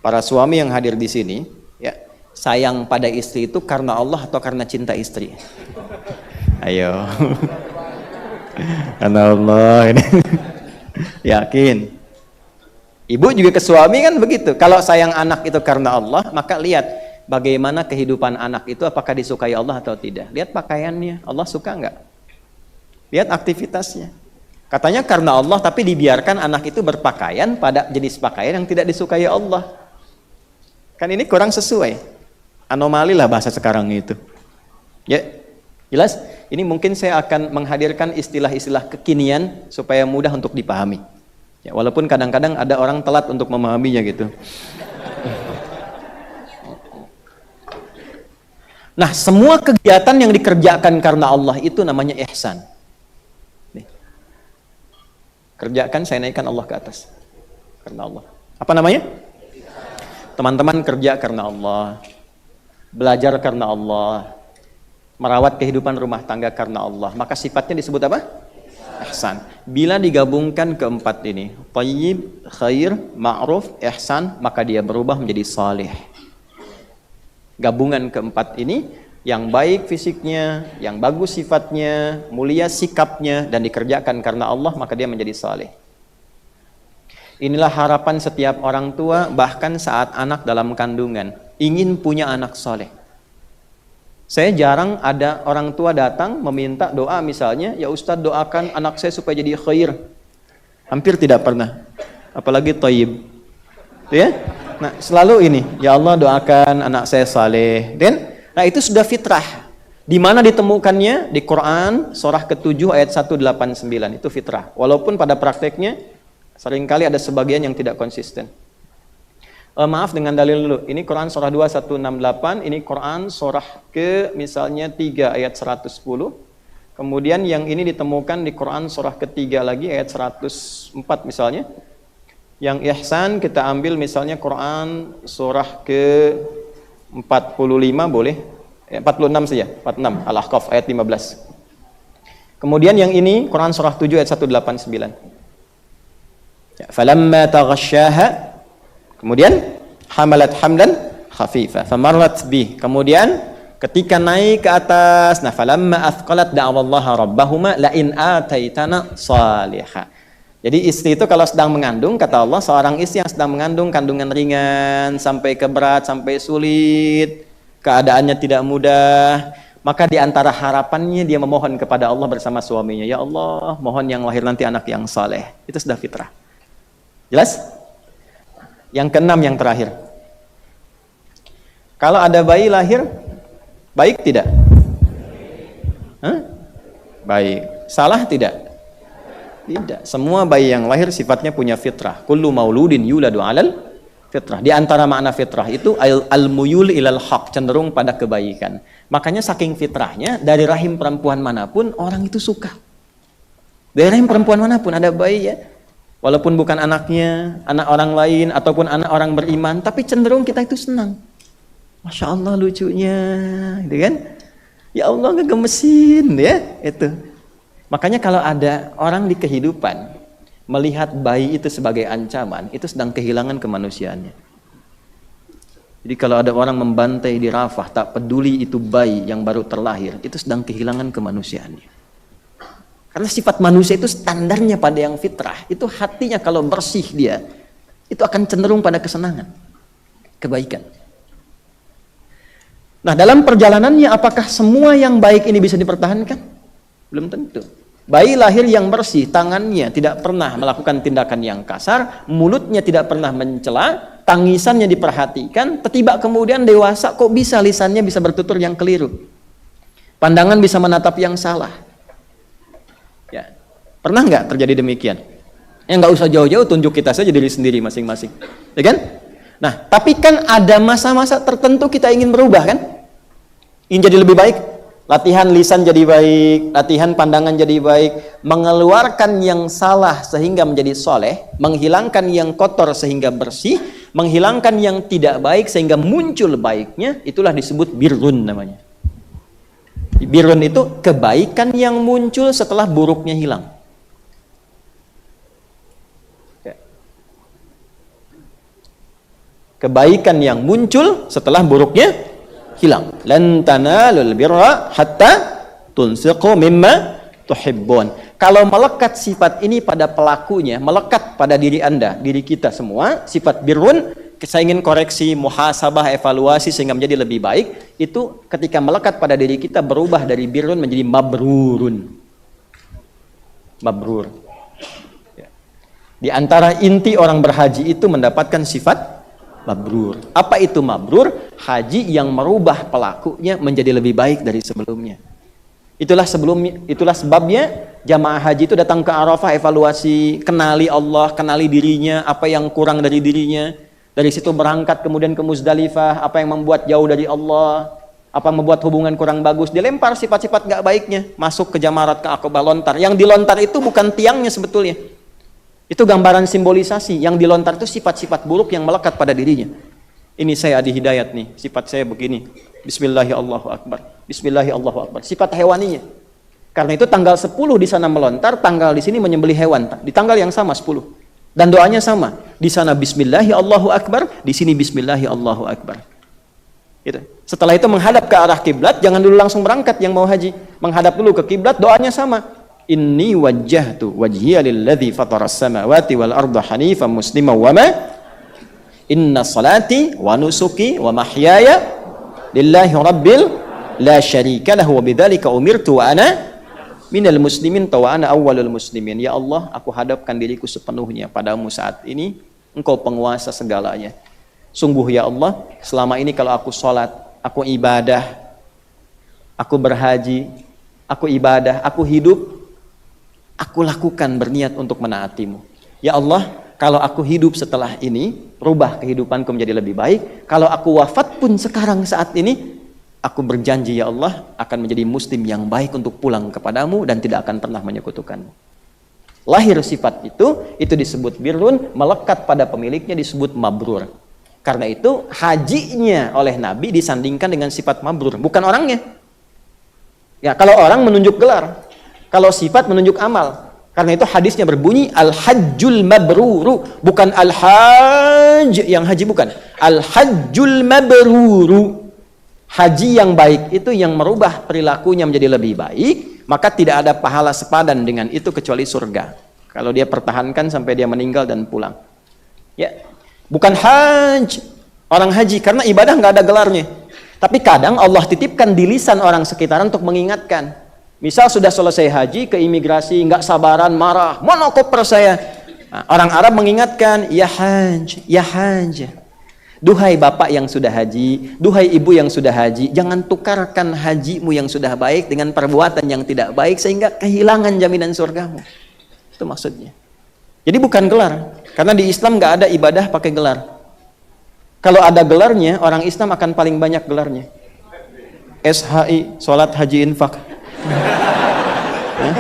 Para suami yang hadir di sini, ya, sayang pada istri itu karena Allah atau karena cinta istri? Ayo. Karena Allah ini. Yakin. Ibu juga ke suami kan begitu. Kalau sayang anak itu karena Allah, maka lihat bagaimana kehidupan anak itu, apakah disukai Allah atau tidak. Lihat pakaiannya, Allah suka nggak? Lihat aktivitasnya. Katanya karena Allah, tapi dibiarkan anak itu berpakaian pada jenis pakaian yang tidak disukai Allah. Kan ini kurang sesuai. Anomali lah bahasa sekarang itu. Ya, jelas? Ini mungkin saya akan menghadirkan istilah-istilah kekinian supaya mudah untuk dipahami. Ya, walaupun kadang-kadang ada orang telat untuk memahaminya gitu. Nah, semua kegiatan yang dikerjakan karena Allah itu namanya ihsan. Nih. Kerjakan, saya naikkan Allah ke atas. Karena Allah. Apa namanya? Teman-teman kerja karena Allah. Belajar karena Allah. Merawat kehidupan rumah tangga karena Allah, maka sifatnya disebut apa? Ihsan. Bila digabungkan keempat ini, thayyib, khair, ma'ruf, ihsan, maka dia berubah menjadi salih. Gabungan keempat ini, yang baik fisiknya, yang bagus sifatnya, mulia sikapnya, dan dikerjakan karena Allah, maka dia menjadi salih. Inilah harapan setiap orang tua, bahkan saat anak dalam kandungan, ingin punya anak saleh. Saya jarang ada orang tua datang meminta doa misalnya, ya Ustadz doakan anak saya supaya jadi khair. Hampir tidak pernah. Apalagi thayyib. Ya? Nah, selalu ini, ya Allah doakan anak saya saleh. Dan nah itu sudah fitrah. Di mana ditemukannya? Di Quran surah ke-7 ayat 189. Itu fitrah. Walaupun pada prakteknya seringkali ada sebagian yang tidak konsisten. Maaf dengan dalil dulu. Ini Quran surah 2 168, ini Quran surah ke misalnya 3 ayat 110. Kemudian yang ini ditemukan di Quran surah ketiga lagi ayat 104 misalnya. Yang ihsan kita ambil misalnya Quran surah ke 45 boleh. 46 saja, 46 Al-Ahqaf ayat 15. Kemudian yang ini Quran surah 7 ayat 189. Ya, falamma taghasyaha, kemudian hamalat hamdan khafifa famarrat bih. Kemudian ketika naik ke atas, nah falamma athqalat da'awallaha rabbahuma la in ataitana salihah. Jadi istri itu kalau sedang mengandung, kata Allah, seorang istri yang sedang mengandung kandungan ringan sampai ke berat, sampai sulit, keadaannya tidak mudah, maka di antara harapannya dia memohon kepada Allah bersama suaminya, ya Allah, mohon yang lahir nanti anak yang saleh. Itu sudah fitrah. Jelas? Yang keenam, yang terakhir. Kalau ada bayi lahir, baik tidak? Hah? Baik. Salah tidak? Tidak. Semua bayi yang lahir sifatnya punya fitrah. Kullu mauludin yuladu alal fitrah. Di antara makna fitrah itu al-muyul ilal haq, cenderung pada kebaikan. Makanya saking fitrahnya, dari rahim perempuan manapun orang itu suka. Dari rahim perempuan manapun ada bayi ya. Walaupun bukan anaknya, anak orang lain, ataupun anak orang beriman, tapi cenderung kita itu senang. Masya Allah lucunya, gitu kan? Ya Allah ngegemesin, ya itu. Makanya kalau ada orang di kehidupan melihat bayi itu sebagai ancaman, itu sedang kehilangan kemanusiaannya. Jadi kalau ada orang membantai di Rafah, tak peduli itu bayi yang baru terlahir, itu sedang kehilangan kemanusiaannya. Karena sifat manusia itu standarnya pada yang fitrah. Itu hatinya kalau bersih dia, itu akan cenderung pada kesenangan, kebaikan. Nah, dalam perjalanannya apakah semua yang baik ini bisa dipertahankan? Belum tentu. Bayi lahir yang bersih, tangannya tidak pernah melakukan tindakan yang kasar, mulutnya tidak pernah mencela, tangisannya diperhatikan, tiba kemudian dewasa kok bisa lisannya bisa bertutur yang keliru. Pandangan bisa menatap yang salah. Ya, pernah nggak terjadi demikian? Ya nggak usah jauh-jauh, tunjuk kita saja diri sendiri masing-masing, ya kan? Nah, tapi kan ada masa-masa tertentu kita ingin berubah kan? Ingin jadi lebih baik, latihan lisan jadi baik, latihan pandangan jadi baik, mengeluarkan yang salah sehingga menjadi soleh, menghilangkan yang kotor sehingga bersih, menghilangkan yang tidak baik sehingga muncul baiknya, itulah disebut birrun namanya. Birrun itu kebaikan yang muncul setelah buruknya hilang. Kebaikan yang muncul setelah buruknya hilang. Lan tanalul birra hatta tunfiqu mimma tuhibbun. Kalau melekat sifat ini pada pelakunya, melekat pada diri Anda, diri kita semua, sifat birrun, saya ingin koreksi, muhasabah, evaluasi sehingga menjadi lebih baik, itu ketika melekat pada diri kita berubah dari birrun menjadi mabrurun. Mabrur. Ya. Di antara inti orang berhaji itu mendapatkan sifat mabrur. Apa itu mabrur? Haji yang merubah pelakunya menjadi lebih baik dari sebelumnya. Itulah sebabnya jamaah haji itu datang ke Arafah, evaluasi, kenali Allah, kenali dirinya, apa yang kurang dari dirinya. Dari situ berangkat kemudian ke Muzdalifah, apa yang membuat jauh dari Allah, apa yang membuat hubungan kurang bagus. Dilempar sifat-sifat gak baiknya, masuk ke jamarat, ke Aqabah, lontar. Yang dilontar itu bukan tiangnya sebetulnya. Itu gambaran simbolisasi. Yang dilontar itu sifat-sifat buruk yang melekat pada dirinya. Ini saya Adi Hidayat nih, sifat saya begini. Bismillahirrahmanirrahim. Bismillahirrahmanirrahim. Sifat hewaninya. Karena itu tanggal 10 di sana melontar, tanggal di sini menyembelih hewan. Di tanggal yang sama 10. Dan doanya sama. Di sana Bismillahirrahmanirrahim, di sini Bismillahirrahmanirrahim. Gitu. Setelah itu menghadap ke arah kiblat, jangan dulu langsung berangkat yang mau haji. Menghadap dulu ke kiblat, doanya sama. Inni wajjahtu wajhiya lilladzi fataras samawati wal arda hanifan musliman wa ma inna salati wa nusuki wa mahyaya lillahi rabbil la syarika lahu wa bidzalika umirtu wa ana minal muslimin wa ana awwalul muslimin. Ya Allah, aku hadapkan diriku sepenuhnya padamu saat ini, Engkau penguasa segalanya. Sungguh ya Allah, selama ini kalau aku sholat, aku ibadah, aku berhaji, aku ibadah, aku hidup, aku lakukan berniat untuk menaatimu. Ya Allah, kalau aku hidup setelah ini, rubah kehidupanku menjadi lebih baik. Kalau aku wafat pun sekarang saat ini, aku berjanji ya Allah akan menjadi muslim yang baik untuk pulang kepadamu dan tidak akan pernah menyekutukanmu. Lahir sifat itu disebut birrun, melekat pada pemiliknya disebut mabrur. Karena itu hajinya oleh Nabi disandingkan dengan sifat mabrur, bukan orangnya. Ya, kalau orang menunjuk gelar, kalau sifat menunjuk amal. Karena itu hadisnya berbunyi al-hajjul mabruru, bukan al-hajj yang haji, bukan. Al-hajjul mabruru. Haji yang baik itu yang merubah perilakunya menjadi lebih baik, maka tidak ada pahala sepadan dengan itu kecuali surga. Kalau dia pertahankan sampai dia meninggal dan pulang. Ya, bukan hajj, orang haji, karena ibadah nggak ada gelarnya. Tapi kadang Allah titipkan di lisan orang sekitar untuk mengingatkan. Misal sudah selesai haji, ke imigrasi, nggak sabaran, marah, mana koper saya? Nah, orang Arab mengingatkan, ya hajj, ya hajj. Duhai bapak yang sudah haji, duhai ibu yang sudah haji, jangan tukarkan hajimu yang sudah baik dengan perbuatan yang tidak baik sehingga kehilangan jaminan surgamu. Itu maksudnya. Jadi bukan gelar, karena di Islam nggak ada ibadah pakai gelar. Kalau ada gelarnya, orang Islam akan paling banyak gelarnya. SHI, sholat haji infak. Ya.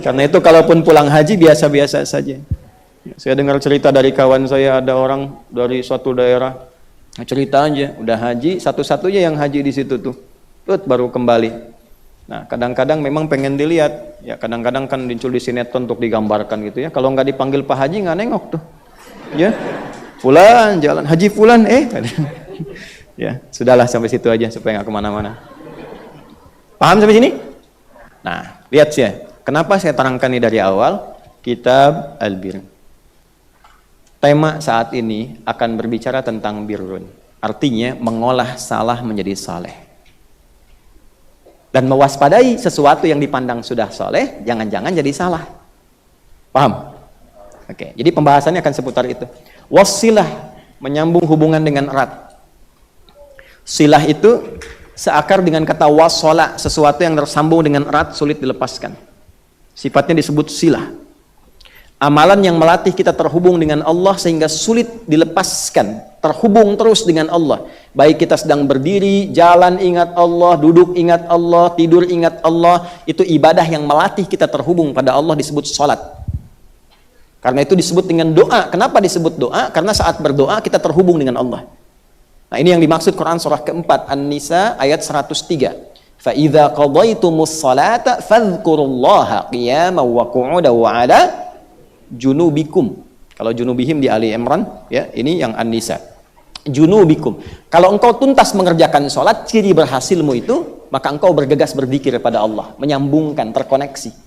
Karena itu kalaupun pulang haji biasa-biasa saja. Saya dengar cerita dari kawan saya, ada orang dari suatu daerah cerita aja, udah haji, satu-satunya yang haji di situ tuh, baru kembali. Nah, kadang-kadang memang pengen dilihat, ya kadang-kadang kan muncul di sinetron untuk digambarkan gitu ya. Kalau nggak dipanggil Pak Haji nggak nengok tuh, ya. Fulan jalan, Haji Fulan, ya sudahlah sampai situ aja supaya nggak kemana-mana. Paham sampai sini? Nah, lihat sih ya, kenapa saya terangkan ini dari awal, kitab Al-Bir. Tema saat ini akan berbicara tentang birrun. Artinya mengolah salah menjadi saleh. Dan mewaspadai sesuatu yang dipandang sudah saleh, jangan-jangan jadi salah. Paham? Oke, jadi pembahasannya akan seputar itu. Wassilah, menyambung hubungan dengan erat. Silah itu seakar dengan kata wasola, sesuatu yang tersambung dengan erat, sulit dilepaskan. Sifatnya disebut silah. Amalan yang melatih kita terhubung dengan Allah sehingga sulit dilepaskan, terhubung terus dengan Allah. Baik kita sedang berdiri, jalan ingat Allah, duduk ingat Allah, tidur ingat Allah, itu ibadah yang melatih kita terhubung pada Allah disebut salat. Karena itu disebut dengan doa. Kenapa disebut doa? Karena saat berdoa kita terhubung dengan Allah. Nah, ini yang dimaksud Quran surah keempat An-Nisa ayat 103. Fa idza qadaytumus salata fadhkurullaha qiyaman wa qu'udan wa 'ala junubikum. Kalau junubihim di Ali Imran, ya, ini yang An-Nisa. Junubikum. Kalau engkau tuntas mengerjakan salat, ciri berhasilmu itu, maka engkau bergegas berzikir pada Allah, menyambungkan, terkoneksi.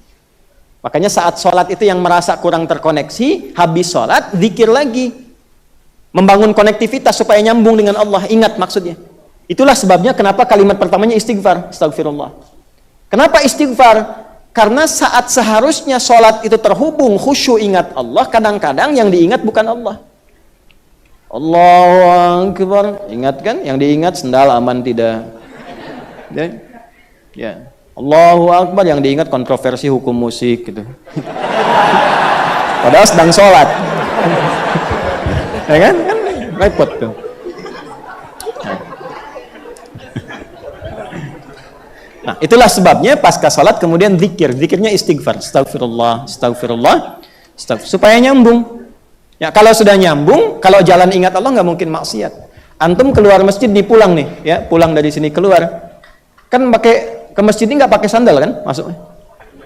Makanya saat salat itu yang merasa kurang terkoneksi, habis salat zikir lagi. Membangun konektivitas supaya nyambung dengan Allah. Ingat maksudnya. Itulah sebabnya kenapa kalimat pertamanya istighfar. Astagfirullah. Kenapa istighfar? Karena saat seharusnya sholat itu terhubung, khusyuk ingat Allah, kadang-kadang yang diingat bukan Allah. Allahu Akbar. Ingat kan? Yang diingat sendal aman tidak? Ya. Allahu Akbar. Yang diingat kontroversi hukum musik gitu. Padahal sedang sholat. Ya kan? Repot tuh. Nah, itulah sebabnya pasca salat kemudian zikirnya istighfar, astagfirullah, astagfirullah, supaya nyambung. Ya, kalau sudah nyambung, kalau jalan ingat Allah nggak mungkin maksiat. Antum keluar masjid pulang nih, ya, pulang dari sini keluar, kan ke masjid ini nggak pakai sandal kan, masuknya,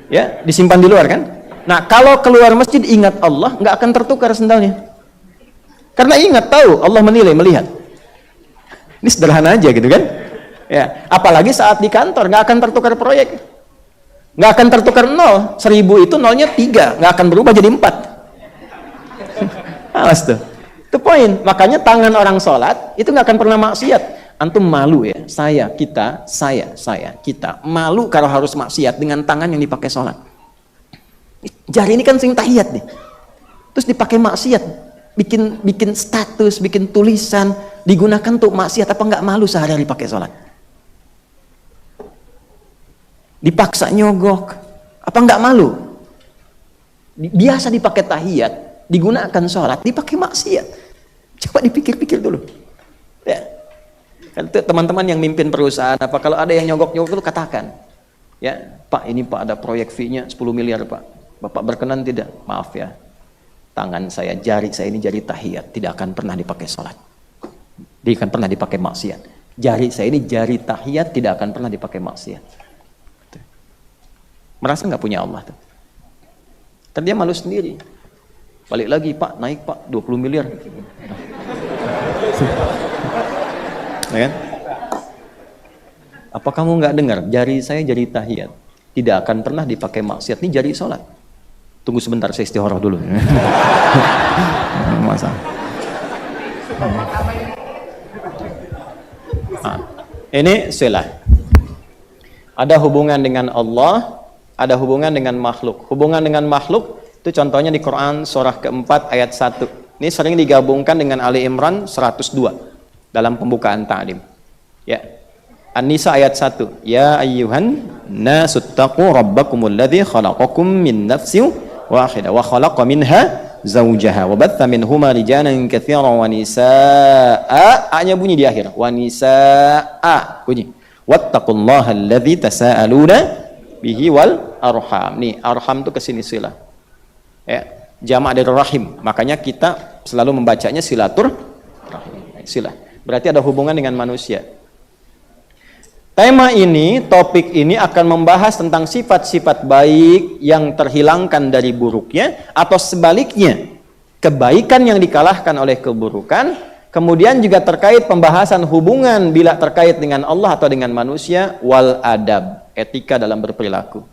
ya, disimpan di luar kan. Nah, kalau keluar masjid ingat Allah, nggak akan tertukar sandalnya. Karena ingat, tahu Allah menilai, melihat. Ini sederhana aja gitu kan? Ya, apalagi saat di kantor nggak akan tertukar proyek, nggak akan tertukar 0. 1000 itu nolnya 3, nggak akan berubah jadi 4. Alas tuh. Itu poin. Makanya tangan orang sholat itu nggak akan pernah maksiat. Antum malu ya, kita malu kalau harus maksiat dengan tangan yang dipakai sholat. Jari ini kan sering tahiyat nih, terus dipakai maksiat. Bikin status, bikin tulisan, digunakan untuk maksiat. Apa nggak malu sehari-hari pakai sholat? Dipaksa nyogok, apa nggak malu? Biasa dipakai tahiyat, digunakan sholat, dipakai maksiat. Coba dipikir-pikir dulu. Ya. Kan teman-teman yang mimpin perusahaan, apa kalau ada yang nyogok-nyogok itu katakan, ya Pak, ini Pak ada proyek fee-nya 10 miliar Pak, Bapak berkenan tidak? Maaf ya, tangan saya, jari saya ini jari tahiyat, tidak akan pernah dipakai sholat, tidak akan pernah dipakai maksiat. Jari saya ini jari tahiyat, tidak akan pernah dipakai maksiat. Merasa nggak punya Allah tuh. Kan dia malu sendiri. Balik lagi, Pak, naik Pak, 20 miliar. Ya kan? Apa kamu nggak dengar? Jari saya jari tahiyat, tidak akan pernah dipakai maksiat. Ini jari sholat. Tunggu sebentar, saya istikharah dulu. Masa. Nah, ini silah. Ada hubungan dengan Allah, ada hubungan dengan makhluk. Hubungan dengan makhluk itu contohnya di Quran surah keempat ayat 1. Ini sering digabungkan dengan Ali Imran 102 dalam pembukaan ta'lim. Ya. An-Nisa ayat 1. Ya ayyuhan nasuttaqu rabbakumul ladzi khalaqakum min nafsin wahidah wa khalaqa minha zawjaha wa batha minhuma rijalan katsiran wa nisaa. A-nya bunyi di akhir. Wa nisaa bunyi. Wattaqullaha alladzi tasaaluna bihi wal arham. Nih, arham itu kesini silah. Ya, jamak dari rahim. Makanya kita selalu membacanya silatur rahim. Silah. Berarti ada hubungan dengan manusia. Tema ini, topik ini akan membahas tentang sifat-sifat baik yang terhilangkan dari buruknya, atau sebaliknya, kebaikan yang dikalahkan oleh keburukan. Kemudian juga terkait pembahasan hubungan bila terkait dengan Allah atau dengan manusia, wal adab, etika dalam berperilaku.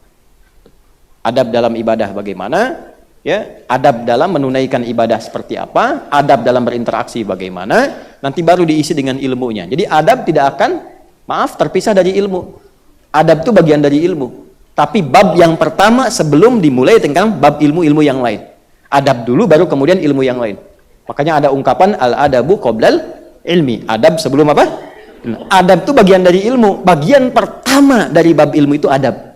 Adab dalam ibadah bagaimana? Ya, adab dalam menunaikan ibadah seperti apa? Adab dalam berinteraksi bagaimana? Nanti baru diisi dengan ilmunya. Jadi adab tidak akan terpisah dari ilmu. Adab itu bagian dari ilmu. Tapi bab yang pertama sebelum dimulai tentang bab ilmu-ilmu yang lain. Adab dulu baru kemudian ilmu yang lain. Makanya ada ungkapan al-adabu qoblal ilmi. Adab sebelum apa? Adab itu bagian dari ilmu. Bagian pertama dari bab ilmu itu adab.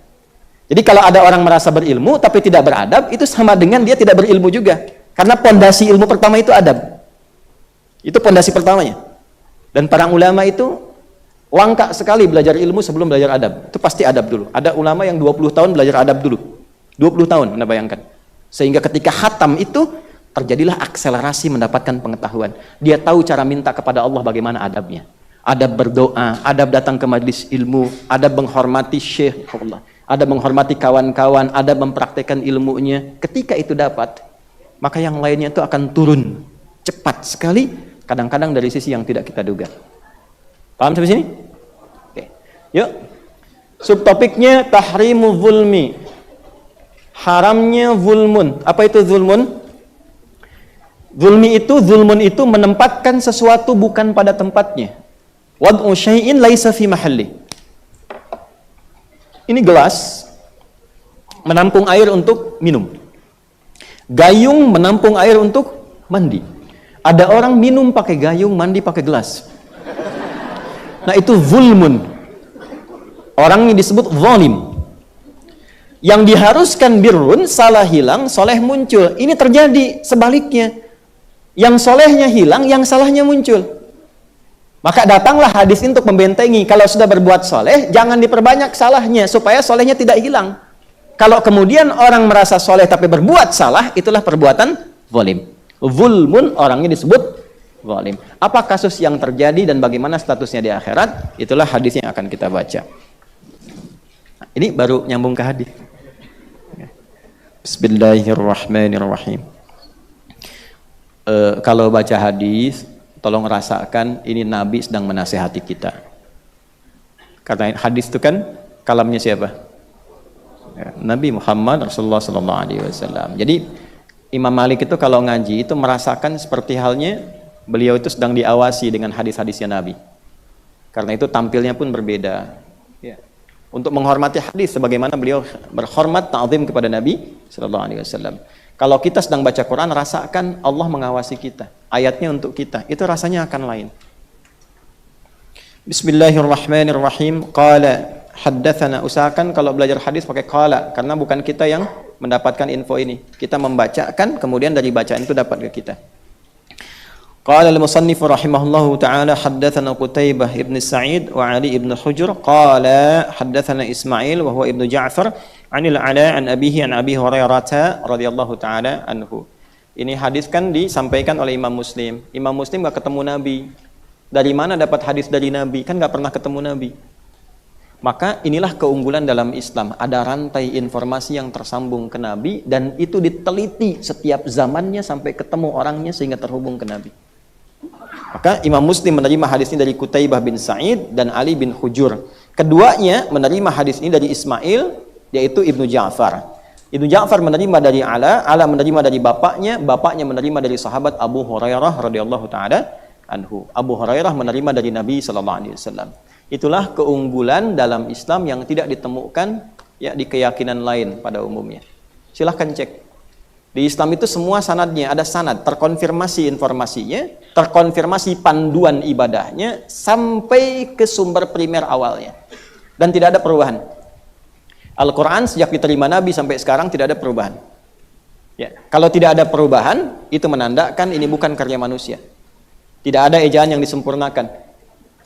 Jadi kalau ada orang merasa berilmu tapi tidak beradab, itu sama dengan dia tidak berilmu juga. Karena pondasi ilmu pertama itu adab. Itu pondasi pertamanya. Dan para ulama itu langka sekali belajar ilmu sebelum belajar adab. Itu pasti adab dulu. Ada ulama yang 20 tahun belajar adab dulu. 20 tahun, Anda bayangkan. Sehingga ketika khatam itu, terjadilah akselerasi mendapatkan pengetahuan. Dia tahu cara minta kepada Allah bagaimana adabnya. Adab berdoa, adab datang ke majlis ilmu, adab menghormati syekh Allah, adab menghormati kawan-kawan, adab mempraktekkan ilmunya. Ketika itu dapat, maka yang lainnya itu akan turun cepat sekali, kadang-kadang dari sisi yang tidak kita duga. Paham sampai sini? Oke. Yuk. Subtopiknya tahrimu zulmi. Haramnya zulmun. Apa itu zulmun? Zulmun itu menempatkan sesuatu bukan pada tempatnya. Wad'u syai'in laisa fi mahalli. Ini gelas menampung air untuk minum. Gayung menampung air untuk mandi. Ada orang minum pakai gayung, mandi pakai gelas. Nah, itu zulmun. Orang yang disebut zalim. Yang diharuskan birrun, salah hilang, soleh muncul. Ini terjadi sebaliknya. Yang solehnya hilang, yang salahnya muncul. Maka datanglah hadis ini untuk membentengi. Kalau sudah berbuat soleh, jangan diperbanyak salahnya, supaya solehnya tidak hilang. Kalau kemudian orang merasa soleh tapi berbuat salah, itulah perbuatan zalim. Zulmun, orangnya disebut zalim. Apa kasus yang terjadi dan bagaimana statusnya di akhirat? Itulah hadis yang akan kita baca. Nah, ini baru nyambung ke hadis. Bismillahirrahmanirrahim. Kalau baca hadis, tolong rasakan ini Nabi sedang menasihati kita. Karena hadis itu kan kalamnya siapa? Ya, Nabi Muhammad Rasulullah Sallallahu Alaihi Wasallam. Jadi Imam Malik itu kalau ngaji itu merasakan seperti halnya beliau itu sedang diawasi dengan hadis-hadisnya Nabi. Karena itu tampilnya pun berbeda. Ya. Untuk menghormati hadis sebagaimana beliau berhormat ta'zim kepada Nabi Sallallahu Alaihi Wasallam. Kalau kita sedang baca Quran, rasakan Allah mengawasi kita. Ayatnya untuk kita. Itu rasanya akan lain. Bismillahirrahmanirrahim. Qala haddatsana. Usahakan kalau belajar hadis pakai qala. Karena bukan kita yang mendapatkan info ini. Kita membacakan, kemudian dari bacaan itu dapat ke kita. Qala al-musannif rahimahullahu ta'ala haddatsana Qutaibah ibn Sa'id wa Ali ibn Hujr. Qala haddatsana Ismail wa huwa ibn Ja'far. Anil Ala an abihi an Abi Hurairah radhiyallahu taala anhu. Ini hadis kan disampaikan oleh Imam Muslim. Imam Muslim enggak ketemu Nabi. Dari mana dapat hadis dari Nabi? Kan enggak pernah ketemu Nabi. Maka inilah keunggulan dalam Islam. Ada rantai informasi yang tersambung ke Nabi dan itu diteliti setiap zamannya sampai ketemu orangnya sehingga terhubung ke Nabi. Maka Imam Muslim menerima hadis ini dari Qutaibah bin Sa'id dan Ali bin Hujur. Keduanya menerima hadis ini dari Ismail, yaitu Ibnu Ja'far. Ibnu Ja'far menerima dari Ala menerima dari bapaknya menerima dari sahabat Abu Hurairah radhiyallahu taala anhu. Abu Hurairah menerima dari Nabi sallallahu alaihi wasallam. Itulah keunggulan dalam Islam yang tidak ditemukan ya di keyakinan lain pada umumnya. Silahkan cek. Di Islam itu semua sanadnya ada sanad, terkonfirmasi informasinya, terkonfirmasi panduan ibadahnya sampai ke sumber primer awalnya. Dan tidak ada perubahan. Al-Quran sejak diterima Nabi sampai sekarang tidak ada perubahan. Ya, kalau tidak ada perubahan, itu menandakan ini bukan karya manusia. Tidak ada ejaan yang disempurnakan.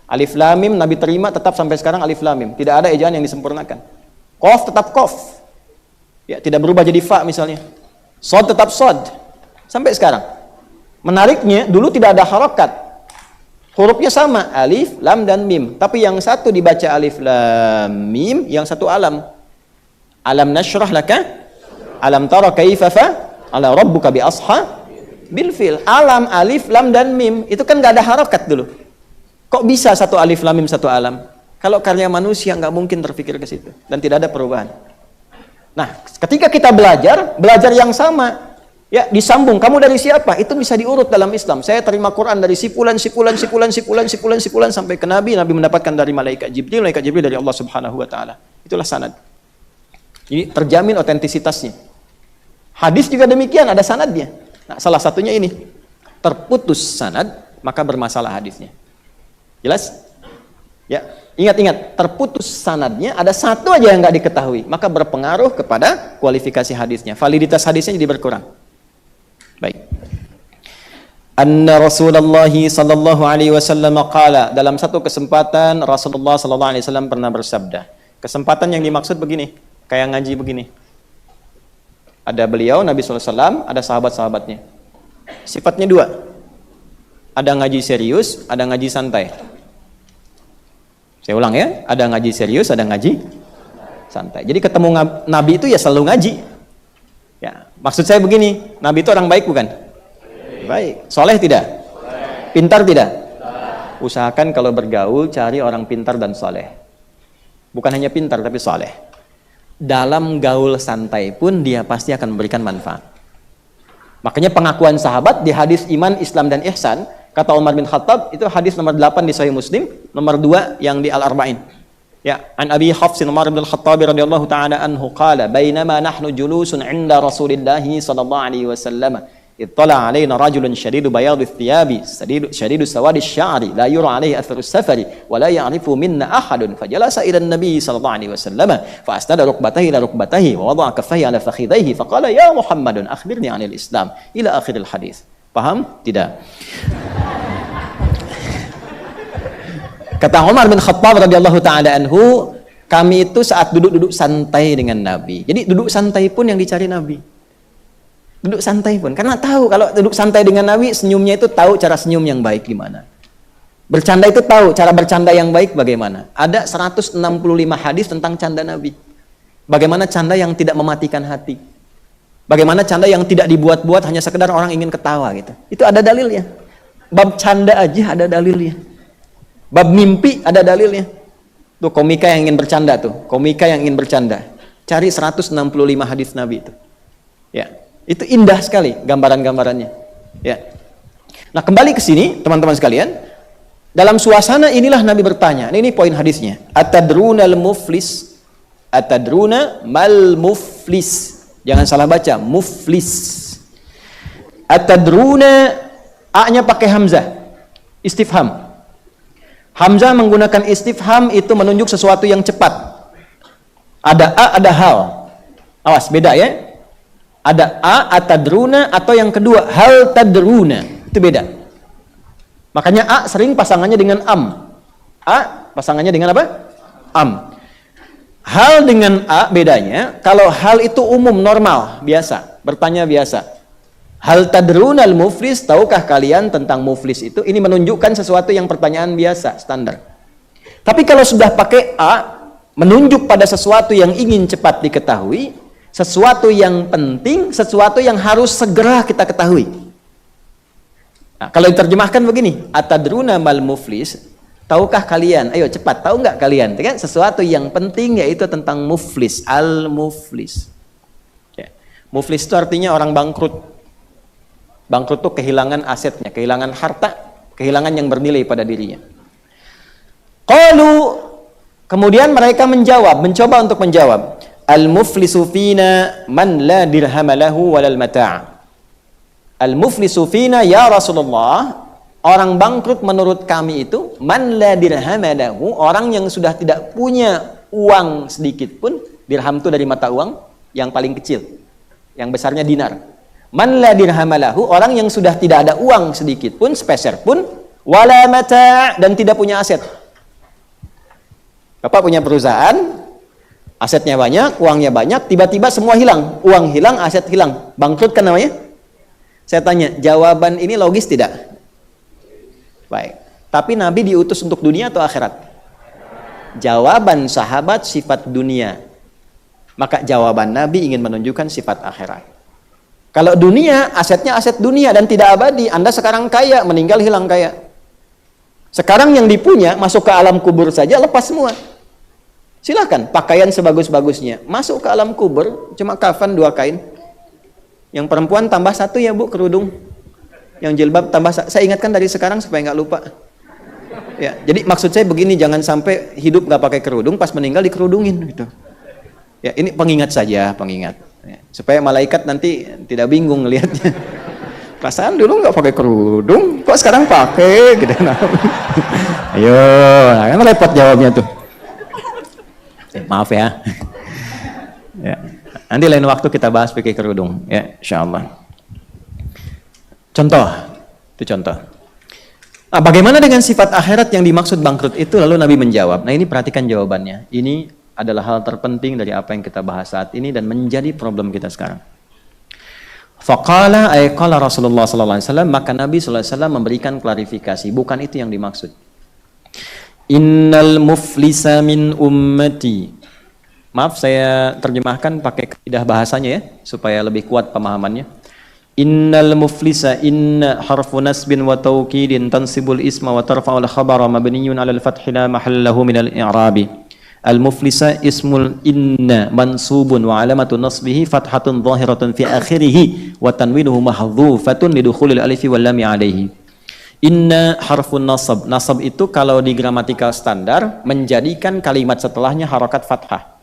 Alif Lam Mim Nabi terima tetap sampai sekarang Alif Lam Mim. Tidak ada ejaan yang disempurnakan. Qaf tetap Qaf. Ya, tidak berubah jadi Fa misalnya. Shad tetap Shad. Sampai sekarang. Menariknya, dulu tidak ada harokat. Hurufnya sama, Alif, Lam, dan Mim. Tapi yang satu dibaca Alif, Lam, Mim, yang satu Alam. Alam nashrah laka, alam tara kaifa ala rabbuka bi bil fil. Alam, alif, lam dan mim itu kan nggak ada harokat dulu. Kok bisa satu alif, lam, mim, satu alam? Kalau karya manusia nggak mungkin terpikir ke situ dan tidak ada perubahan. Nah, ketika kita belajar yang sama, ya disambung. Kamu dari siapa? Itu bisa diurut dalam Islam. Saya terima Quran dari sipulan sampai ke Nabi. Nabi mendapatkan dari malaikat Jibril dari Allah Subhanahu Wa Taala. Itulah sanad. Jadi terjamin otentisitasnya. Hadis juga demikian, ada sanadnya. Nah, salah satunya ini. Terputus sanad, maka bermasalah hadisnya. Jelas? Ya, ingat-ingat, terputus sanadnya, ada satu aja yang nggak diketahui, maka berpengaruh kepada kualifikasi hadisnya. Validitas hadisnya jadi berkurang. Baik. Anna Rasulullah sallallahu alaihi wasallam qala, dalam satu kesempatan Rasulullah sallallahu alaihi wasallam pernah bersabda. Kesempatan yang dimaksud begini. Kayak ngaji begini. Ada beliau, Nabi SAW, ada sahabat-sahabatnya. Sifatnya dua. Ada ngaji serius, ada ngaji santai. Saya ulang ya, ada ngaji serius, ada ngaji santai. Jadi ketemu Nabi itu ya selalu ngaji. Ya, maksud saya begini, Nabi itu orang baik bukan? Baik. Soleh tidak? Pintar tidak? Usahakan kalau bergaul, cari orang pintar dan soleh. Bukan hanya pintar, tapi soleh. Dalam gaul santai pun dia pasti akan memberikan manfaat. Makanya pengakuan sahabat di hadis iman, Islam dan ihsan, kata Umar bin Khattab, itu hadis nomor 8 di Sahih Muslim, nomor 2 yang di Al-Arba'in. Ya, an Abi Hafs Umar bin Khattab radhiyallahu ta'ala anhu qala, "Bainama nahnu julusun 'inda Rasulillah sallallahu alaihi wasallam, ittala 'alaina rajulun shadidu bayadhi thiyabi, shadidu sawadi sya'ri, la yura 'alaihi atharu safari, wa la ya'rifu minna ahadun, fajalasa ila an-nabi sallallahu alaihi wasallam, fa asnada rukbatahi ila rukbatahi, wa wada'a kaffayhi 'ala fakhidaihi, fa qala ya Muhammadun akhbirni 'anil Islam ila akhiril hadis." Paham? Tidak. Kata Umar bin Khattab radhiyallahu taala anhu, kami itu saat duduk-duduk santai dengan Nabi. Jadi duduk santai pun yang dicari Nabi. Duduk santai pun, karena tahu kalau duduk santai dengan Nabi, senyumnya itu tahu cara senyum yang baik gimana. Bercanda itu tahu cara bercanda yang baik bagaimana. Ada 165 hadis tentang canda Nabi. Bagaimana canda yang tidak mematikan hati. Bagaimana canda yang tidak dibuat-buat hanya sekedar orang ingin ketawa gitu. Itu ada dalilnya. Bab canda aja ada dalilnya. Bab mimpi ada dalilnya. Tuh komika yang ingin bercanda tuh, komika yang ingin bercanda. Cari 165 hadis Nabi itu. Ya, itu indah sekali gambaran-gambarannya. Ya. Nah, kembali ke sini teman-teman sekalian. Dalam suasana inilah Nabi bertanya. Ini poin hadisnya. Atadrunal muflis? Atadruna mal muflis? Jangan salah baca, muflis. Atadruna, A-nya pakai hamzah. Istifham. Hamzah menggunakan istifham itu menunjuk sesuatu yang cepat. Ada A, ada hal. Awas, beda ya. Ada A, atadruna, atau yang kedua, hal tadruna. Itu beda. Makanya A sering pasangannya dengan am. A pasangannya dengan apa? Am. Hal dengan A bedanya, kalau hal itu umum, normal, biasa. Bertanya biasa. Hal tadrunal muflis, tahukah kalian tentang muflis itu? Ini menunjukkan sesuatu yang pertanyaan biasa, standar. Tapi kalau sudah pakai A, menunjuk pada sesuatu yang ingin cepat diketahui, sesuatu yang penting, sesuatu yang harus segera kita ketahui. Nah, kalau diterjemahkan begini, atadruna mal muflis, tahukah kalian? Ayo cepat, tahu nggak kalian? Kan sesuatu yang penting yaitu tentang muflis, al-muflis. Ya. Muflis itu artinya orang bangkrut. Bangkrut itu kehilangan asetnya, kehilangan harta, kehilangan yang bernilai pada dirinya. Qalu, kemudian mereka menjawab, mencoba untuk menjawab. Al-muflisu fina man la dirham lahu walal mata'. Al-muflisu fina ya Rasulullah, orang bangkrut menurut kami itu man la dirham lahu, orang yang sudah tidak punya uang sedikit pun. Dirham itu dari mata uang yang paling kecil, yang besarnya dinar. Man la dirham lahu, orang yang sudah tidak ada uang sedikit pun, sepeser pun, wala mata', dan tidak punya aset. Bapak punya perusahaan, asetnya banyak, uangnya banyak, tiba-tiba semua hilang, uang hilang, aset hilang, bangkrut kan namanya? Saya tanya, jawaban ini logis tidak? Baik. Tapi Nabi diutus untuk dunia atau akhirat? Jawaban sahabat sifat dunia. Maka jawaban Nabi ingin menunjukkan sifat akhirat. Kalau dunia, asetnya aset dunia dan tidak abadi. Anda sekarang kaya, meninggal hilang kaya. Sekarang yang dipunya, masuk ke alam kubur saja, lepas semua. Silakan, pakaian sebagus-bagusnya. Masuk ke alam kubur, cuma kafan 2 kain. Yang perempuan tambah 1 ya Bu, kerudung. Yang jilbab tambah 1. Saya ingatkan dari sekarang supaya nggak lupa. Ya, jadi maksud saya begini, jangan sampai hidup nggak pakai kerudung, pas meninggal dikerudungin gitu. Ya, ini pengingat saja, pengingat. Ya, supaya malaikat nanti tidak bingung ngelihatnya. Perasaan dulu nggak pakai kerudung, kok sekarang pakai gitu. Ayo, kan repot jawabnya tuh. Maaf ya. Ya. Nanti lain waktu kita bahas pakai kerudung, ya, insyaallah. Contoh, itu contoh. Nah, bagaimana dengan sifat akhirat yang dimaksud bangkrut itu? Lalu Nabi menjawab. Nah, ini perhatikan jawabannya. Ini adalah hal terpenting dari apa yang kita bahas saat ini dan menjadi problem kita sekarang. Faqala ay qala Rasulullah sallallahu alaihi wasallam, maka Nabi sallallahu alaihi wasallam memberikan klarifikasi, bukan itu yang dimaksud. Innal muflisa min ummati. Maaf, saya terjemahkan pakai kaidah bahasanya ya, supaya lebih kuat pemahamannya. Innal muflisa, inna harfu nasbin wa tawkidin tansibul isma wa tarfa'ul khabara mabniyun 'alal fathi la mahallahu minal i'rabi. Al-muflisa ismul inna mansubun wa alamatu nasbihi fathatun zahiratun fi akhirih wa tanwinuhu mahdhufatun lidukhulil alifi wal lami alaihi. Inna harfun nasab. Nasab itu kalau di gramatikal standar menjadikan kalimat setelahnya harokat fathah.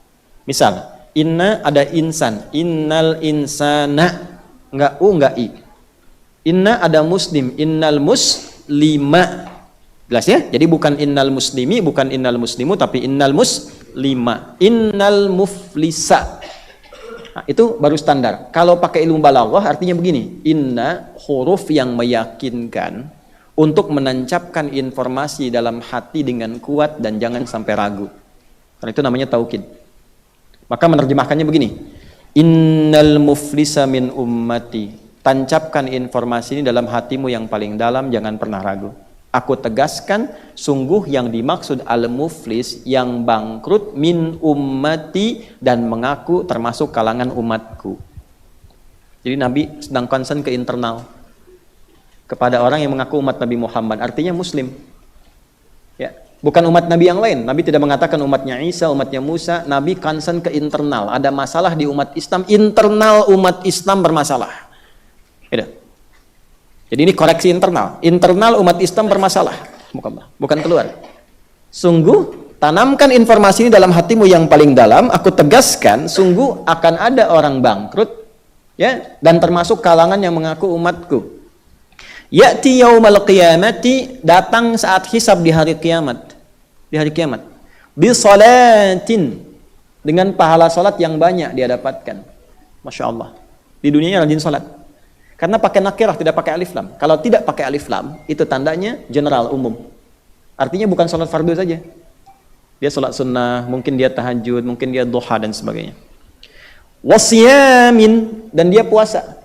Misal, inna ada insan, innal insana, enggak u enggak i. Inna ada muslim, innal muslima. Jelas ya? Jadi bukan innal muslimi, bukan innal muslimu, tapi innal muslima. Innal muflisa. Nah, itu baru standar. Kalau pakai ilmu balaghah artinya begini. Inna huruf yang meyakinkan untuk menancapkan informasi dalam hati dengan kuat dan jangan sampai ragu. Karena itu namanya taukid. Maka menerjemahkannya begini. Innal muflisa min ummati. Tancapkan informasi ini dalam hatimu yang paling dalam, jangan pernah ragu. Aku tegaskan, sungguh yang dimaksud al-muflis, yang bangkrut, min ummati, dan mengaku termasuk kalangan umatku. Jadi Nabi sedang concern ke internal. Kepada orang yang mengaku umat Nabi Muhammad, artinya muslim. Ya, bukan umat Nabi yang lain. Nabi tidak mengatakan umatnya Isa, umatnya Musa. Nabi concern ke internal. Ada masalah di umat Islam, internal umat Islam bermasalah. Gitu. Jadi ini koreksi internal. Internal umat Islam bermasalah. Bukan keluar. Sungguh, tanamkan informasi ini dalam hatimu yang paling dalam. Aku tegaskan, sungguh akan ada orang bangkrut, ya, dan termasuk kalangan yang mengaku umatku. Ya'ti yaumal qiyamati, datang saat hisab di hari kiamat. Di hari kiamat. Bi salatin, dengan pahala salat yang banyak dia dapatkan. Masya Allah. Di dunianya rajin salat. Karena pakai nakirah, tidak pakai alif lam. Kalau tidak pakai alif lam, itu tandanya general, umum. Artinya bukan sholat fardu saja. Dia sholat sunnah, mungkin dia tahajud, mungkin dia duha dan sebagainya. Wasiyamin, dan dia puasa.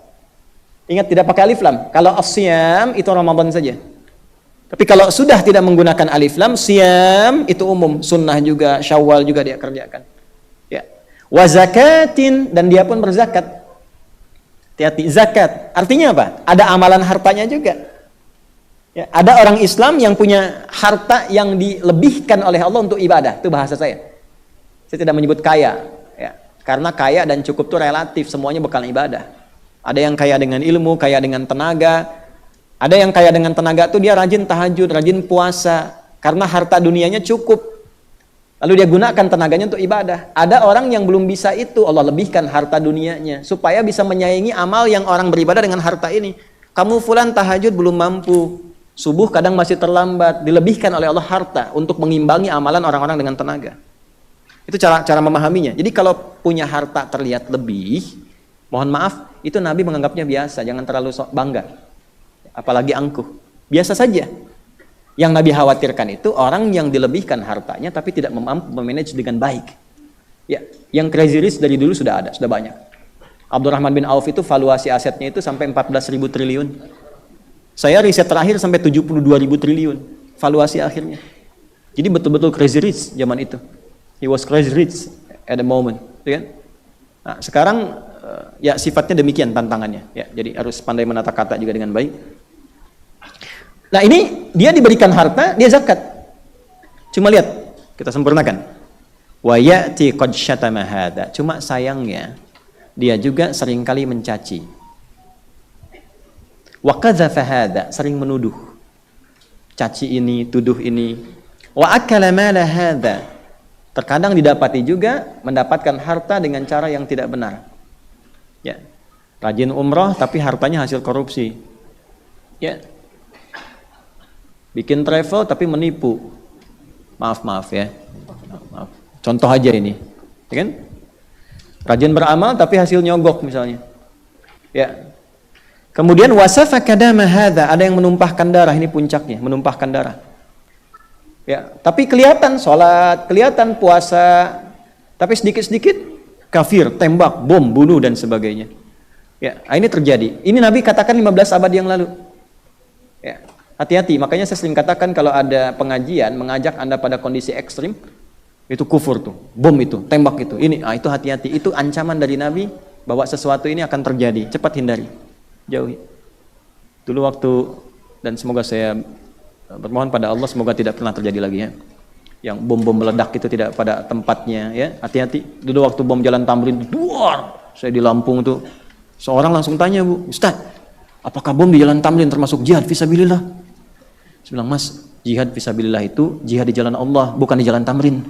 Ingat, tidak pakai alif lam. Kalau asyam itu Ramadan saja. Tapi kalau sudah tidak menggunakan alif lam, siyam itu umum, sunnah juga, syawal juga dia kerjakan. Ya. Wa zakatin, dan dia pun berzakat. Hati-hati, zakat. Artinya apa? Ada amalan hartanya juga. Ya, ada orang Islam yang punya harta yang dilebihkan oleh Allah untuk ibadah. Itu bahasa saya. Saya tidak menyebut kaya. Ya, karena kaya dan cukup itu relatif. Semuanya bekal ibadah. Ada yang kaya dengan ilmu, kaya dengan tenaga. Ada yang kaya dengan tenaga itu dia rajin tahajud, rajin puasa. Karena harta dunianya cukup. Lalu dia gunakan tenaganya untuk ibadah. Ada orang yang belum bisa itu, Allah lebihkan harta dunianya supaya bisa menyaingi amal yang orang beribadah dengan harta ini. Kamu fulan tahajud belum mampu, subuh kadang masih terlambat, dilebihkan oleh Allah harta untuk mengimbangi amalan orang-orang dengan tenaga. Itu cara memahaminya. Jadi kalau punya harta terlihat lebih, mohon maaf, itu Nabi menganggapnya biasa, jangan terlalu bangga. Apalagi angkuh. Biasa saja. Yang Nabi khawatirkan itu orang yang dilebihkan hartanya tapi tidak mampu memanage dengan baik. Ya, yang crazy rich dari dulu sudah ada, sudah banyak. Abdurrahman bin Auf itu valuasi asetnya itu sampai 14.000 triliun. Saya riset terakhir sampai 72.000 triliun valuasi akhirnya. Jadi betul-betul crazy rich zaman itu. He was crazy rich at the moment, ya kan? Nah, sekarang ya sifatnya demikian tantangannya. Ya, jadi harus pandai menata kata juga dengan baik. Nah ini dia diberikan harta, dia zakat. Cuma lihat, kita sempurnakan. Wa ya'ti qad syatama hadza. Cuma sayangnya dia juga seringkali mencaci. Wa qadzafa hadza, sering menuduh. Caci ini, tuduh ini. Wa akala mala hadza. Terkadang didapati juga mendapatkan harta dengan cara yang tidak benar. Ya. Rajin umrah tapi hartanya hasil korupsi. Ya. Bikin travel tapi menipu. Maaf ya. Maaf. Contoh aja ini, ya kan? Rajin beramal tapi hasil nyogok misalnya. Ya. Kemudian wasafaka dama hadza, ada yang menumpahkan darah, ini puncaknya, menumpahkan darah. Ya, tapi kelihatan sholat, kelihatan puasa, tapi sedikit-sedikit kafir, tembak, bom, bunuh dan sebagainya. Ya, ini terjadi. Ini Nabi katakan 15 abad yang lalu. Ya. Hati-hati, makanya saya sering katakan kalau ada pengajian mengajak Anda pada kondisi ekstrim, itu kufur tuh, bom itu, tembak itu, ini, itu hati-hati, itu ancaman dari Nabi bahwa sesuatu ini akan terjadi, cepat hindari, jauhi. Dulu waktu, dan semoga saya bermohon pada Allah semoga tidak pernah terjadi lagi ya. Yang bom-bom meledak itu tidak pada tempatnya, ya. Hati-hati. Dulu waktu bom Jalan Tamrin, duar. Saya di Lampung tuh, seorang langsung tanya, Bu, Ustaz, apakah bom di Jalan Tamrin termasuk jihad fisabilillah? Saya bilang, Mas, jihad fisabilillah itu jihad di jalan Allah, bukan di Jalan Tamrin.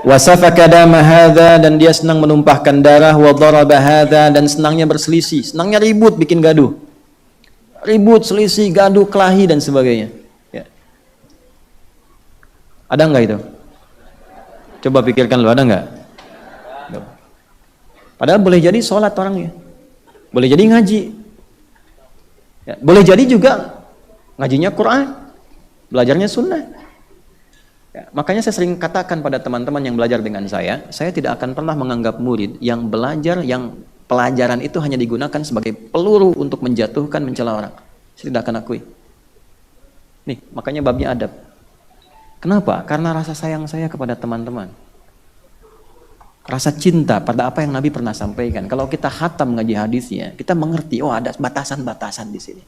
Wasafaka dama hadza, dan dia senang menumpahkan darah, wa daraba hadza, dan senangnya berselisih, senangnya ribut, bikin gaduh. Ribut, selisih, gaduh, kelahi dan sebagainya. Ya. Ada enggak itu? Coba pikirkan lu, ada enggak? Padahal boleh jadi sholat orangnya. Boleh jadi ngaji. Ya, boleh jadi juga ngajinya Quran, belajarnya sunnah. Ya, makanya saya sering katakan pada teman-teman yang belajar dengan saya tidak akan pernah menganggap murid yang belajar, yang pelajaran itu hanya digunakan sebagai peluru untuk menjatuhkan, mencela orang. Saya tidak akan akui. Nih, makanya babnya adab. Kenapa? Karena rasa sayang saya kepada teman-teman. Rasa cinta pada apa yang Nabi pernah sampaikan. Kalau kita khatam ngaji hadisnya, kita mengerti, oh ada batasan-batasan di sini.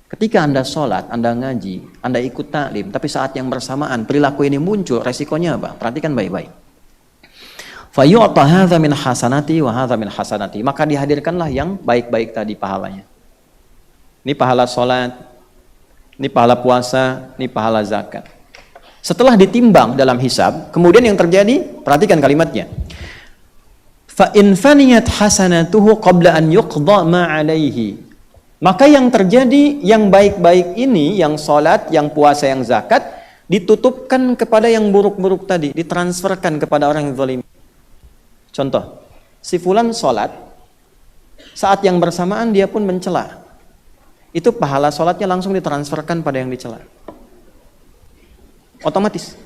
Ketika Anda sholat, Anda ngaji, Anda ikut taklim, tapi saat yang bersamaan perilaku ini muncul, resikonya apa? Perhatikan baik-baik. Fayu'ta hadza min hasanati wa hadza min hasanati. Maka dihadirkanlah yang baik-baik tadi pahalanya. Ini pahala sholat, ini pahala puasa, ini pahala zakat. Setelah ditimbang dalam hisab, kemudian yang terjadi, perhatikan kalimatnya. Fa in faniyat hasanatuhu qabla an yuqda ma 'alaihi. Maka yang terjadi, yang baik-baik ini, yang sholat, yang puasa, yang zakat, ditutupkan kepada yang buruk-buruk tadi, ditransferkan kepada orang yang zalim. Contoh, si fulan sholat, saat yang bersamaan dia pun mencela. Itu pahala sholatnya langsung ditransferkan pada yang dicela. Otomatis.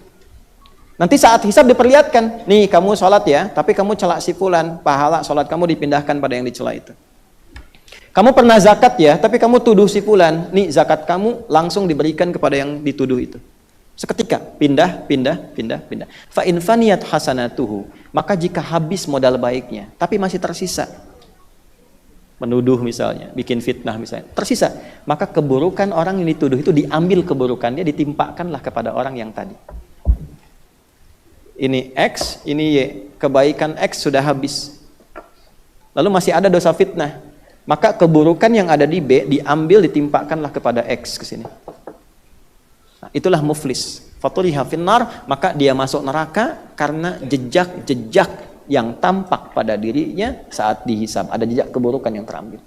Nanti saat hisab diperlihatkan, nih kamu sholat ya, tapi kamu celak si fulan, pahala sholat kamu dipindahkan pada yang dicela itu. Kamu pernah zakat ya, tapi kamu tuduh si fulan, nih zakat kamu langsung diberikan kepada yang dituduh itu. Seketika, pindah. Fa in faniyat hasanatuhu, maka jika habis modal baiknya, tapi masih tersisa, menuduh misalnya, bikin fitnah misalnya, tersisa, maka keburukan orang yang dituduh itu diambil keburukannya, ditimpakanlah kepada orang yang tadi. Ini X, ini Y, kebaikan X sudah habis. Lalu masih ada dosa fitnah. Maka keburukan yang ada di B diambil, ditimpakanlah kepada X ke sini. Nah, itulah muflis. Faturiha finnar, maka dia masuk neraka karena jejak-jejak yang tampak pada dirinya saat dihisab. Ada jejak keburukan yang terambil.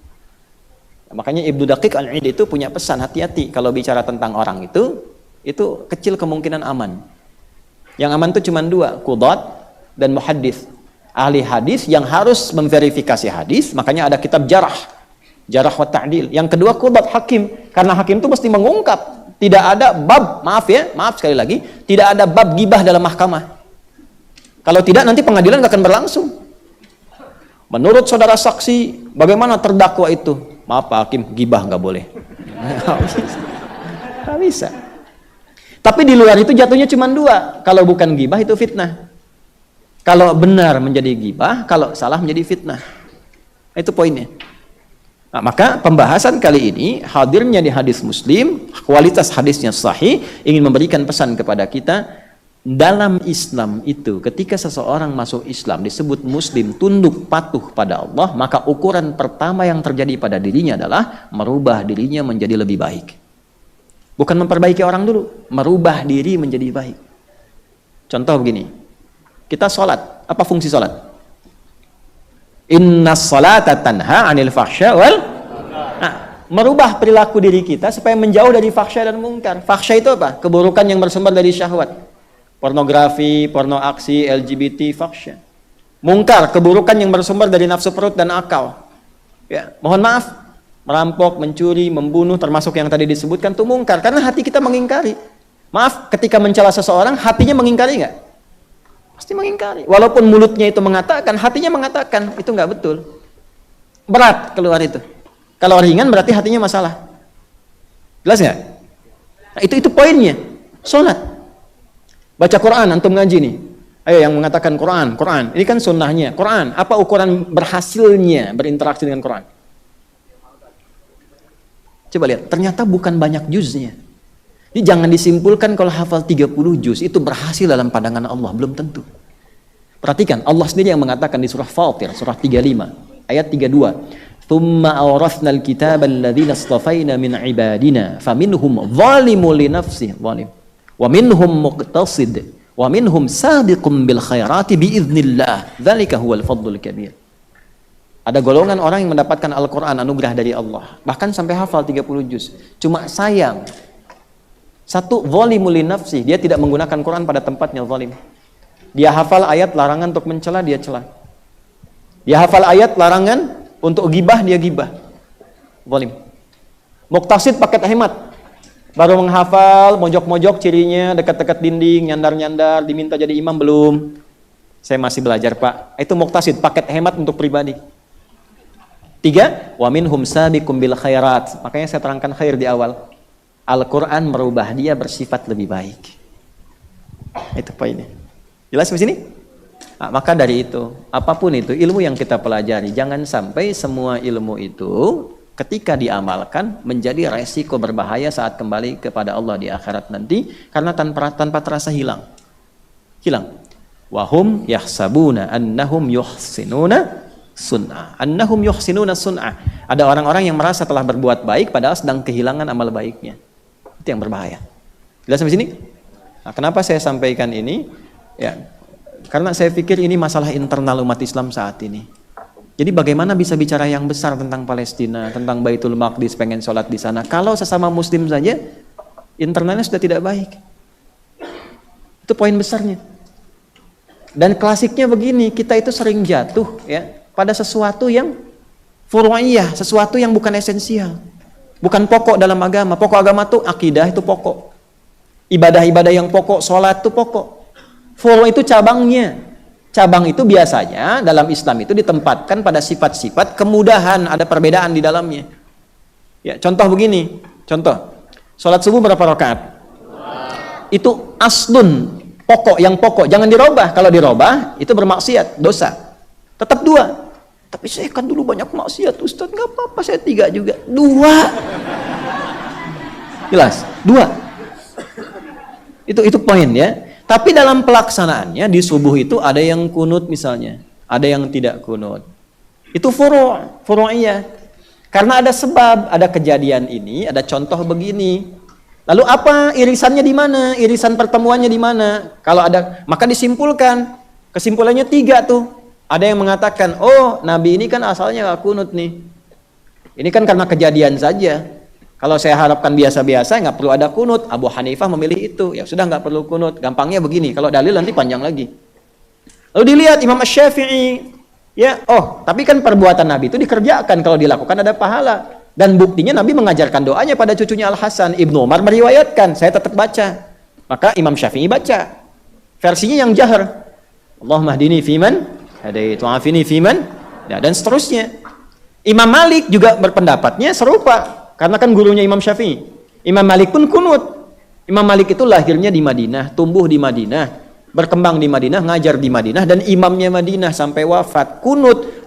Nah, makanya Ibnu Daqiq Al-Id itu punya pesan, hati-hati kalau bicara tentang orang itu kecil kemungkinan aman. Yang aman itu cuma dua, qudat dan muhaddits. Ahli hadis yang harus memverifikasi hadis, makanya ada kitab jarah wa ta'dil. Yang kedua qudat, hakim, karena hakim itu mesti mengungkap. Tidak ada bab, maaf sekali lagi, tidak ada bab gibah dalam mahkamah. Kalau tidak nanti pengadilan gak akan berlangsung. Menurut saudara saksi, bagaimana terdakwa itu? Maaf Pak Hakim, gibah gak boleh. Gak bisa. Tapi di luar itu jatuhnya cuma dua. Kalau bukan gibah itu fitnah. Kalau benar menjadi ghibah, kalau salah menjadi fitnah. Itu poinnya. Nah, maka pembahasan kali ini, hadirnya di hadis Muslim, kualitas hadisnya sahih, ingin memberikan pesan kepada kita, dalam Islam itu, ketika seseorang masuk Islam, disebut Muslim, tunduk patuh pada Allah, maka ukuran pertama yang terjadi pada dirinya adalah merubah dirinya menjadi lebih baik. Bukan memperbaiki orang dulu, merubah diri menjadi baik. Contoh begini. Kita sholat, apa fungsi sholat? Inna sholata tanha anil fahsya wal. Nah, merubah perilaku diri kita supaya menjauh dari fahsya dan mungkar. Fahsya itu apa? Keburukan yang bersumber dari syahwat. Pornografi, porno aksi, LGBT, fahsya. Mungkar, keburukan yang bersumber dari nafsu perut dan akal. Ya, mohon maaf, merampok, mencuri, membunuh, termasuk yang tadi disebutkan itu mungkar. Karena hati kita mengingkari. Maaf, ketika mencela seseorang, hatinya mengingkari nggak? Pasti mengingkari. Walaupun mulutnya itu mengatakan, hatinya mengatakan, itu nggak betul. Berat keluar itu. Kalau ringan berarti hatinya masalah. Jelas nggak? Nah, itu poinnya. Sholat. Baca Quran, antum ngaji nih. Ayo yang mengatakan Quran. Ini kan sunnahnya. Quran, apa ukuran berhasilnya berinteraksi dengan Quran? Coba lihat, ternyata bukan banyak juznya. Jadi jangan disimpulkan kalau hafal 30 juz itu berhasil dalam pandangan Allah, belum tentu. Perhatikan, Allah sendiri yang mengatakan di surah Fatir, surah 35, ayat 32. Thumma awrathna al-kitaba alladhina istafaina min ibadina faminhum zalimun li nafsihi zalim wa minhum muqtasid wa minhum sabiqun bil khairati biiznillah. Dzalika huwal fadlul kabir. Ada golongan orang yang mendapatkan Al-Qur'an, anugerah dari Allah, bahkan sampai hafal 30 juz. Cuma sayang, satu, zalimul li nafsi, dia tidak menggunakan Quran pada tempatnya, zalim. Dia hafal ayat larangan untuk mencela, dia cela. Dia hafal ayat larangan untuk gibah, dia gibah. Zalim. Muqtasid paket hemat. Baru menghafal, mojok-mojok cirinya, dekat-dekat dinding, nyandar-nyandar, diminta jadi imam belum. Saya masih belajar, Pak. Itu muqtasid, paket hemat untuk pribadi. 3, wa minhum sabiqum bil khairat. Makanya saya terangkan khair di awal. Al-Quran merubah dia bersifat lebih baik. Itu poinnya. Jelas di sini? Nah, maka dari itu, apapun itu ilmu yang kita pelajari, jangan sampai semua ilmu itu ketika diamalkan menjadi resiko berbahaya saat kembali kepada Allah di akhirat nanti, karena tanpa terasa hilang. Wahum yahsabuna annahum yuhsinuna sun'ah. Annahum yuhsinuna sun'ah. Ada orang-orang yang merasa telah berbuat baik padahal sedang kehilangan amal baiknya. Itu yang berbahaya. Jelas sampai sini? Nah, kenapa saya sampaikan ini? Ya, karena saya pikir ini masalah internal umat Islam saat ini. Jadi bagaimana bisa bicara yang besar tentang Palestina, tentang Baitul Maqdis, pengen sholat di sana, kalau sesama Muslim saja internalnya sudah tidak baik. Itu poin besarnya. Dan klasiknya begini, kita itu sering jatuh ya pada sesuatu yang furu'iyah, sesuatu yang bukan esensial. Bukan pokok dalam agama. Pokok agama itu akidah, itu pokok. Ibadah-ibadah yang pokok, sholat itu pokok. Furu' itu cabangnya. Cabang itu biasanya dalam Islam itu ditempatkan pada sifat-sifat kemudahan, ada perbedaan di dalamnya. Ya, contoh begini. Contoh. Sholat subuh berapa rakaat? Itu aslun, pokok yang pokok. Jangan dirubah. Kalau dirubah itu bermaksiat, dosa. Tetap 2. Tapi saya kan dulu banyak maksiat, Ustaz, nggak apa-apa, saya 3 juga. 2. Jelas? 2. Itu poin ya. Tapi dalam pelaksanaannya di subuh itu ada yang kunut misalnya, ada yang tidak kunut. Itu furu'iyah. Karena ada sebab, ada kejadian ini, ada contoh begini. Lalu apa irisannya di mana? Irisan pertemuannya di mana? Kalau ada, maka disimpulkan. Kesimpulannya 3 tuh. Ada yang mengatakan, oh Nabi ini kan asalnya gak kunut nih. Ini kan karena kejadian saja. Kalau saya harapkan biasa-biasa, nggak perlu ada kunut. Abu Hanifah memilih itu. Ya sudah nggak perlu kunut. Gampangnya begini. Kalau dalil nanti panjang lagi. Lalu dilihat Imam Asy-Syafi'i. Ya, oh tapi kan perbuatan Nabi itu dikerjakan. Kalau dilakukan ada pahala. Dan buktinya Nabi mengajarkan doanya pada cucunya Al-Hasan. Ibnu Umar meriwayatkan. Saya tetap baca. Maka Imam Syafi'i baca. Versinya yang jahar. Allahumma hdini fiman hadait wa afini fiman, ya, dan seterusnya. Imam Malik juga berpendapatnya serupa, karena kan gurunya Imam Syafi'i. Imam Malik pun kunut. Imam Malik itu lahirnya di Madinah, tumbuh di Madinah, berkembang di Madinah, ngajar di Madinah, dan imamnya Madinah sampai wafat.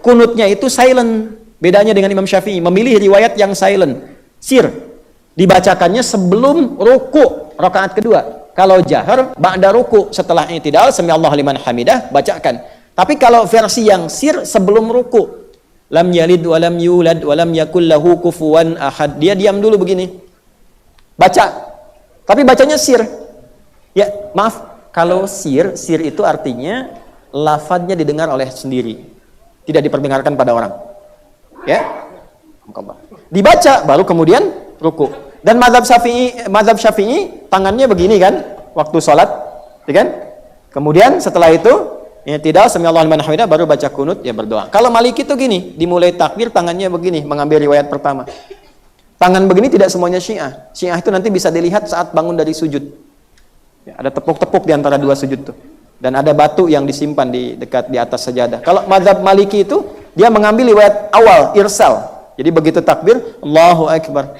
Kunutnya itu silent. Bedanya dengan Imam Syafi'i, memilih riwayat yang silent, sir, dibacakannya sebelum ruku rakaat kedua. Kalau jahar ba'da ruku, setelah i'tidal sami Allahu liman hamidah, bacakan. Tapi kalau versi yang sir sebelum ruku, lam yalid wa lam yulad wa lam yakul lahu kufuwan ahad, dia diam dulu begini, baca, tapi bacanya sir. Ya maaf, kalau sir itu artinya lafadznya didengar oleh sendiri, tidak diperdengarkan pada orang. Ya, dibaca baru kemudian ruku. Dan mazhab Syafi'i tangannya begini kan waktu sholat, ya kan? Kemudian setelah itu ya tidak, sami Allahu liman hamidah, baru baca kunut, ya berdoa. Kalau Maliki itu gini, dimulai takbir tangannya begini, mengambil riwayat pertama. Tangan begini tidak semuanya Syiah. Syiah itu nanti bisa dilihat saat bangun dari sujud. Ya, ada tepuk-tepuk di antara 2 sujud tuh. Dan ada batu yang disimpan di atas sajadah. Kalau mazhab Maliki itu dia mengambil riwayat awal, irsal. Jadi begitu takbir, Allahu Akbar.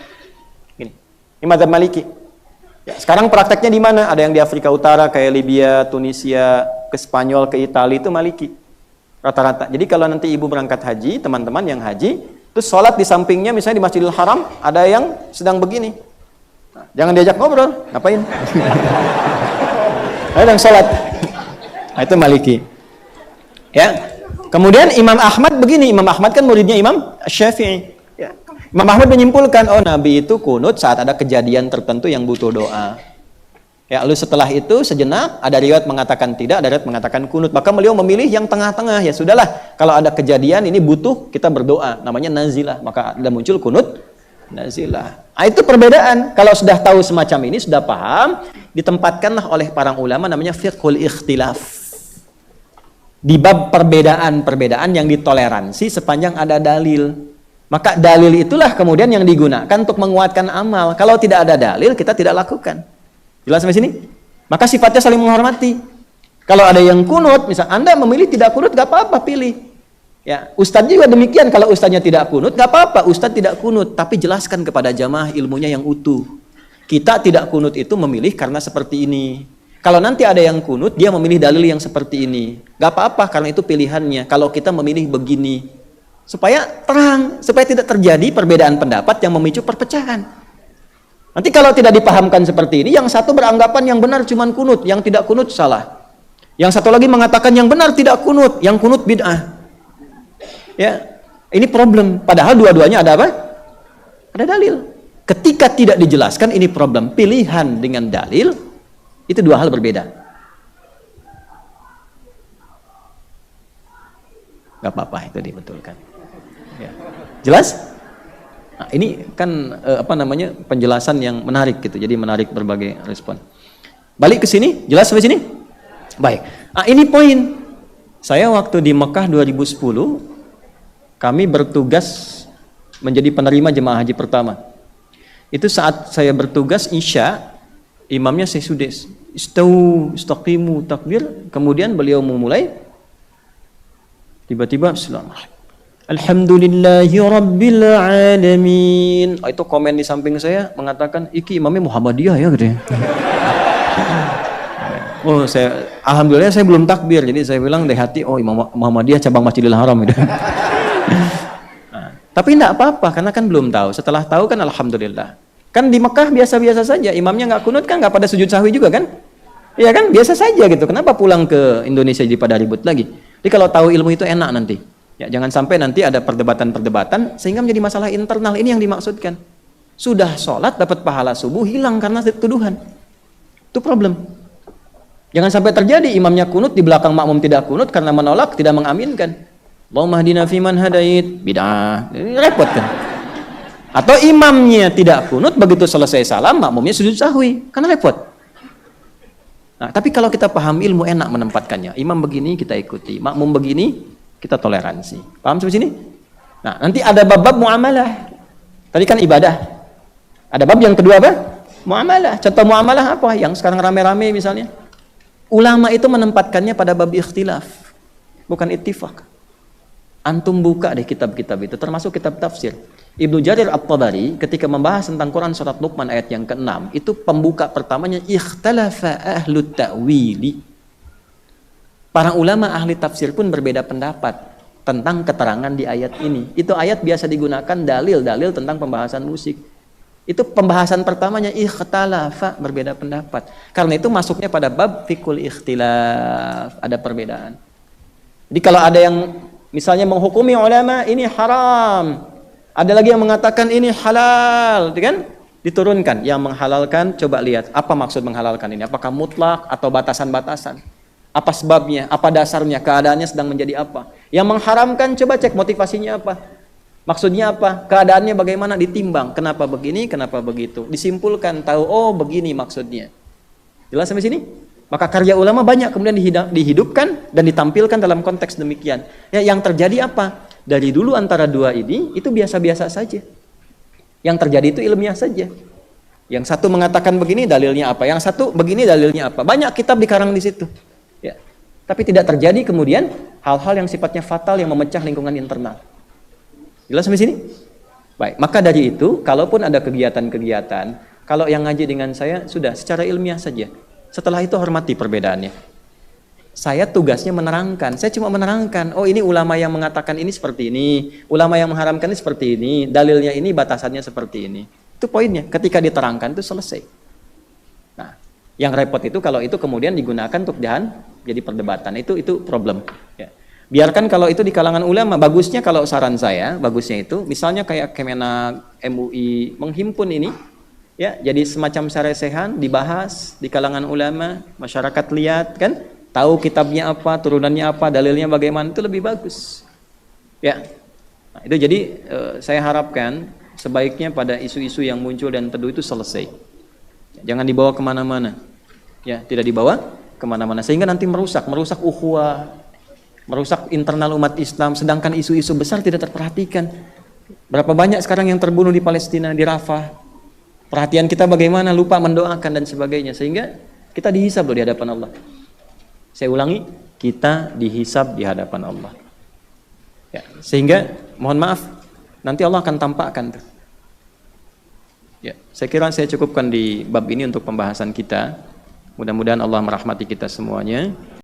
Gini. Ini mazhab Maliki. Ya, sekarang prakteknya di mana? Ada yang di Afrika Utara kayak Libya, Tunisia, ke Spanyol, ke Italia, itu Maliki rata-rata. Jadi kalau nanti ibu berangkat haji, teman-teman yang haji, terus sholat di sampingnya misalnya di Masjidil Haram ada yang sedang begini, Jangan diajak ngobrol, ngapain? Kadang sholat. Nah, itu Maliki. Ya. Kemudian Imam Ahmad begini, Imam Ahmad kan muridnya Imam Syafi'i. Ya. Imam Ahmad menyimpulkan, oh Nabi itu kunut saat ada kejadian tertentu yang butuh doa. Ya, lalu setelah itu sejenak ada riwayat mengatakan tidak, ada riwayat mengatakan kunut. Maka beliau memilih yang tengah-tengah. Ya sudahlah, kalau ada kejadian ini butuh kita berdoa, namanya nazilah. Maka ada muncul kunut nazilah. Nah, itu perbedaan. Kalau sudah tahu semacam ini, sudah paham, ditempatkanlah oleh para ulama namanya fiqhul ikhtilaf. Di bab perbedaan-perbedaan yang ditoleransi sepanjang ada dalil. Maka dalil itulah kemudian yang digunakan untuk menguatkan amal. Kalau tidak ada dalil, kita tidak lakukan. Jelas sampai sini? Maka sifatnya saling menghormati. Kalau ada yang kunut, misal Anda memilih tidak kunut, gak apa-apa, pilih. Ya, Ustadz juga demikian. Kalau Ustadznya tidak kunut, gak apa-apa, Ustadz tidak kunut. Tapi jelaskan kepada jamaah ilmunya yang utuh. Kita tidak kunut itu memilih karena seperti ini. Kalau nanti ada yang kunut, dia memilih dalil yang seperti ini. Gak apa-apa, karena itu pilihannya. Kalau kita memilih begini. Supaya terang, supaya tidak terjadi perbedaan pendapat yang memicu perpecahan. Nanti kalau tidak dipahamkan seperti ini, yang satu beranggapan yang benar cuman kunut, yang tidak kunut salah. Yang satu lagi mengatakan yang benar tidak kunut, yang kunut bid'ah. Ya, ini problem. Padahal dua-duanya ada apa? Ada dalil. Ketika tidak dijelaskan, ini problem. Pilihan dengan dalil itu dua hal berbeda. Gak apa-apa, itu dibetulkan. Ya. Jelas? Nah, ini kan penjelasan yang menarik gitu. Jadi menarik berbagai respon. Balik ke sini, jelas sampai sini? Baik. Nah, ini poin. Saya waktu di Mekah 2010 kami bertugas menjadi penerima jemaah haji pertama. Itu saat saya bertugas Isya, imamnya Syekh Sudais. Istau, istaqimu, takbir. Kemudian beliau memulai. Tiba-tiba Bismillahirrahmanirrahim. Alhamdulillahi Rabbil Alamin. Oh, itu komen di samping saya mengatakan, iki imamnya Muhammadiyah ya gitu ya. Oh, alhamdulillah saya belum takbir, jadi saya bilang di hati, oh Imam Muhammadiyah cabang Masjidil Haram gitu. Nah, tapi enggak apa-apa, karena kan belum tahu. Setelah tahu kan alhamdulillah. Kan di Mekah biasa-biasa saja, imamnya nggak kunut kan, nggak pada sujud sahwi juga kan? Iya kan, biasa saja gitu. Kenapa pulang ke Indonesia jadi pada ribut lagi? Jadi kalau tahu ilmu itu enak nanti. Ya, jangan sampai nanti ada perdebatan-perdebatan sehingga menjadi masalah internal. Ini yang dimaksudkan. Sudah sholat dapat pahala subuh, hilang karena tuduhan. Itu problem. Jangan sampai terjadi imamnya kunut di belakang makmum tidak kunut karena menolak, tidak mengaminkan. Allahumma hdina fiman hadait, bid'ah. Ini repot kan? Atau imamnya tidak kunut, begitu selesai salam makmumnya sujud sahwi, karena repot. Nah, tapi kalau kita paham ilmu enak menempatkannya. Imam begini kita ikuti, makmum begini kita toleransi. Paham sampai sini? Nah, nanti ada bab-bab muamalah. Tadi kan ibadah. Ada bab yang kedua apa? Muamalah. Contoh muamalah apa? Yang sekarang rame-rame misalnya. Ulama itu menempatkannya pada bab ikhtilaf, bukan ittifaq. Antum buka deh kitab-kitab itu, termasuk kitab tafsir. Ibnu Jarir At-Tabari ketika membahas tentang Quran surat Luqman ayat yang ke-6, itu pembuka pertamanya ikhtalafa ahlut ta'wili. Para ulama ahli tafsir pun berbeda pendapat tentang keterangan di ayat ini. Itu ayat biasa digunakan dalil-dalil tentang pembahasan musik. Itu pembahasan pertamanya ikhtalafa, berbeda pendapat. Karena itu masuknya pada bab fikul ikhtilaf, ada perbedaan. Jadi kalau ada yang misalnya menghukumi ulama ini haram, ada lagi yang mengatakan ini halal, kan? Diturunkan. Yang menghalalkan coba lihat apa maksud menghalalkan ini. Apakah mutlak atau batasan-batasan? Apa sebabnya? Apa dasarnya? Keadaannya sedang menjadi apa? Yang mengharamkan coba cek motivasinya apa? Maksudnya apa? Keadaannya bagaimana? Ditimbang. Kenapa begini? Kenapa begitu? Disimpulkan, tahu, oh begini maksudnya. Jelas sampai sini? Maka karya ulama banyak kemudian dihidupkan dan ditampilkan dalam konteks demikian. Ya, yang terjadi apa? Dari dulu antara dua ini itu biasa-biasa saja. Yang terjadi itu ilmiah saja. Yang satu mengatakan begini dalilnya apa? Yang satu begini dalilnya apa? Banyak kitab dikarang di situ. Ya. Tapi tidak terjadi kemudian hal-hal yang sifatnya fatal yang memecah lingkungan internal. Jelas sampai sini? Baik, maka dari itu, kalaupun ada kegiatan-kegiatan, kalau yang ngaji dengan saya, sudah secara ilmiah saja. Setelah itu hormati perbedaannya. Saya tugasnya menerangkan, saya cuma menerangkan, oh ini ulama yang mengatakan ini seperti ini, ulama yang mengharamkan ini seperti ini, dalilnya ini, batasannya seperti ini. Itu poinnya. Ketika diterangkan itu selesai. Nah, yang repot itu kalau itu kemudian digunakan untuk jadi perdebatan. Itu problem. Ya. Biarkan kalau itu di kalangan ulama. Bagusnya kalau saran saya, bagusnya itu misalnya kayak Kemenak, MUI menghimpun ini, ya, jadi semacam saresehan dibahas di kalangan ulama, masyarakat lihat kan, tahu kitabnya apa, turunannya apa, dalilnya bagaimana, itu lebih bagus. Ya. Nah, itu jadi saya harapkan sebaiknya pada isu-isu yang muncul dan teduh itu selesai. Jangan dibawa kemana-mana. Ya, tidak dibawa kemana-mana sehingga nanti merusak ukhuwah, merusak internal umat Islam. Sedangkan isu-isu besar tidak terperhatikan. Berapa banyak sekarang yang terbunuh di Palestina, di Rafah. Perhatian kita bagaimana, lupa mendoakan dan sebagainya, sehingga kita dihisab loh di hadapan Allah. Saya ulangi, kita dihisab di hadapan Allah. Ya, sehingga mohon maaf, nanti Allah akan tampakkan tuh. Ya, saya kira saya cukupkan di bab ini untuk pembahasan kita. Mudah-mudahan Allah merahmati kita semuanya.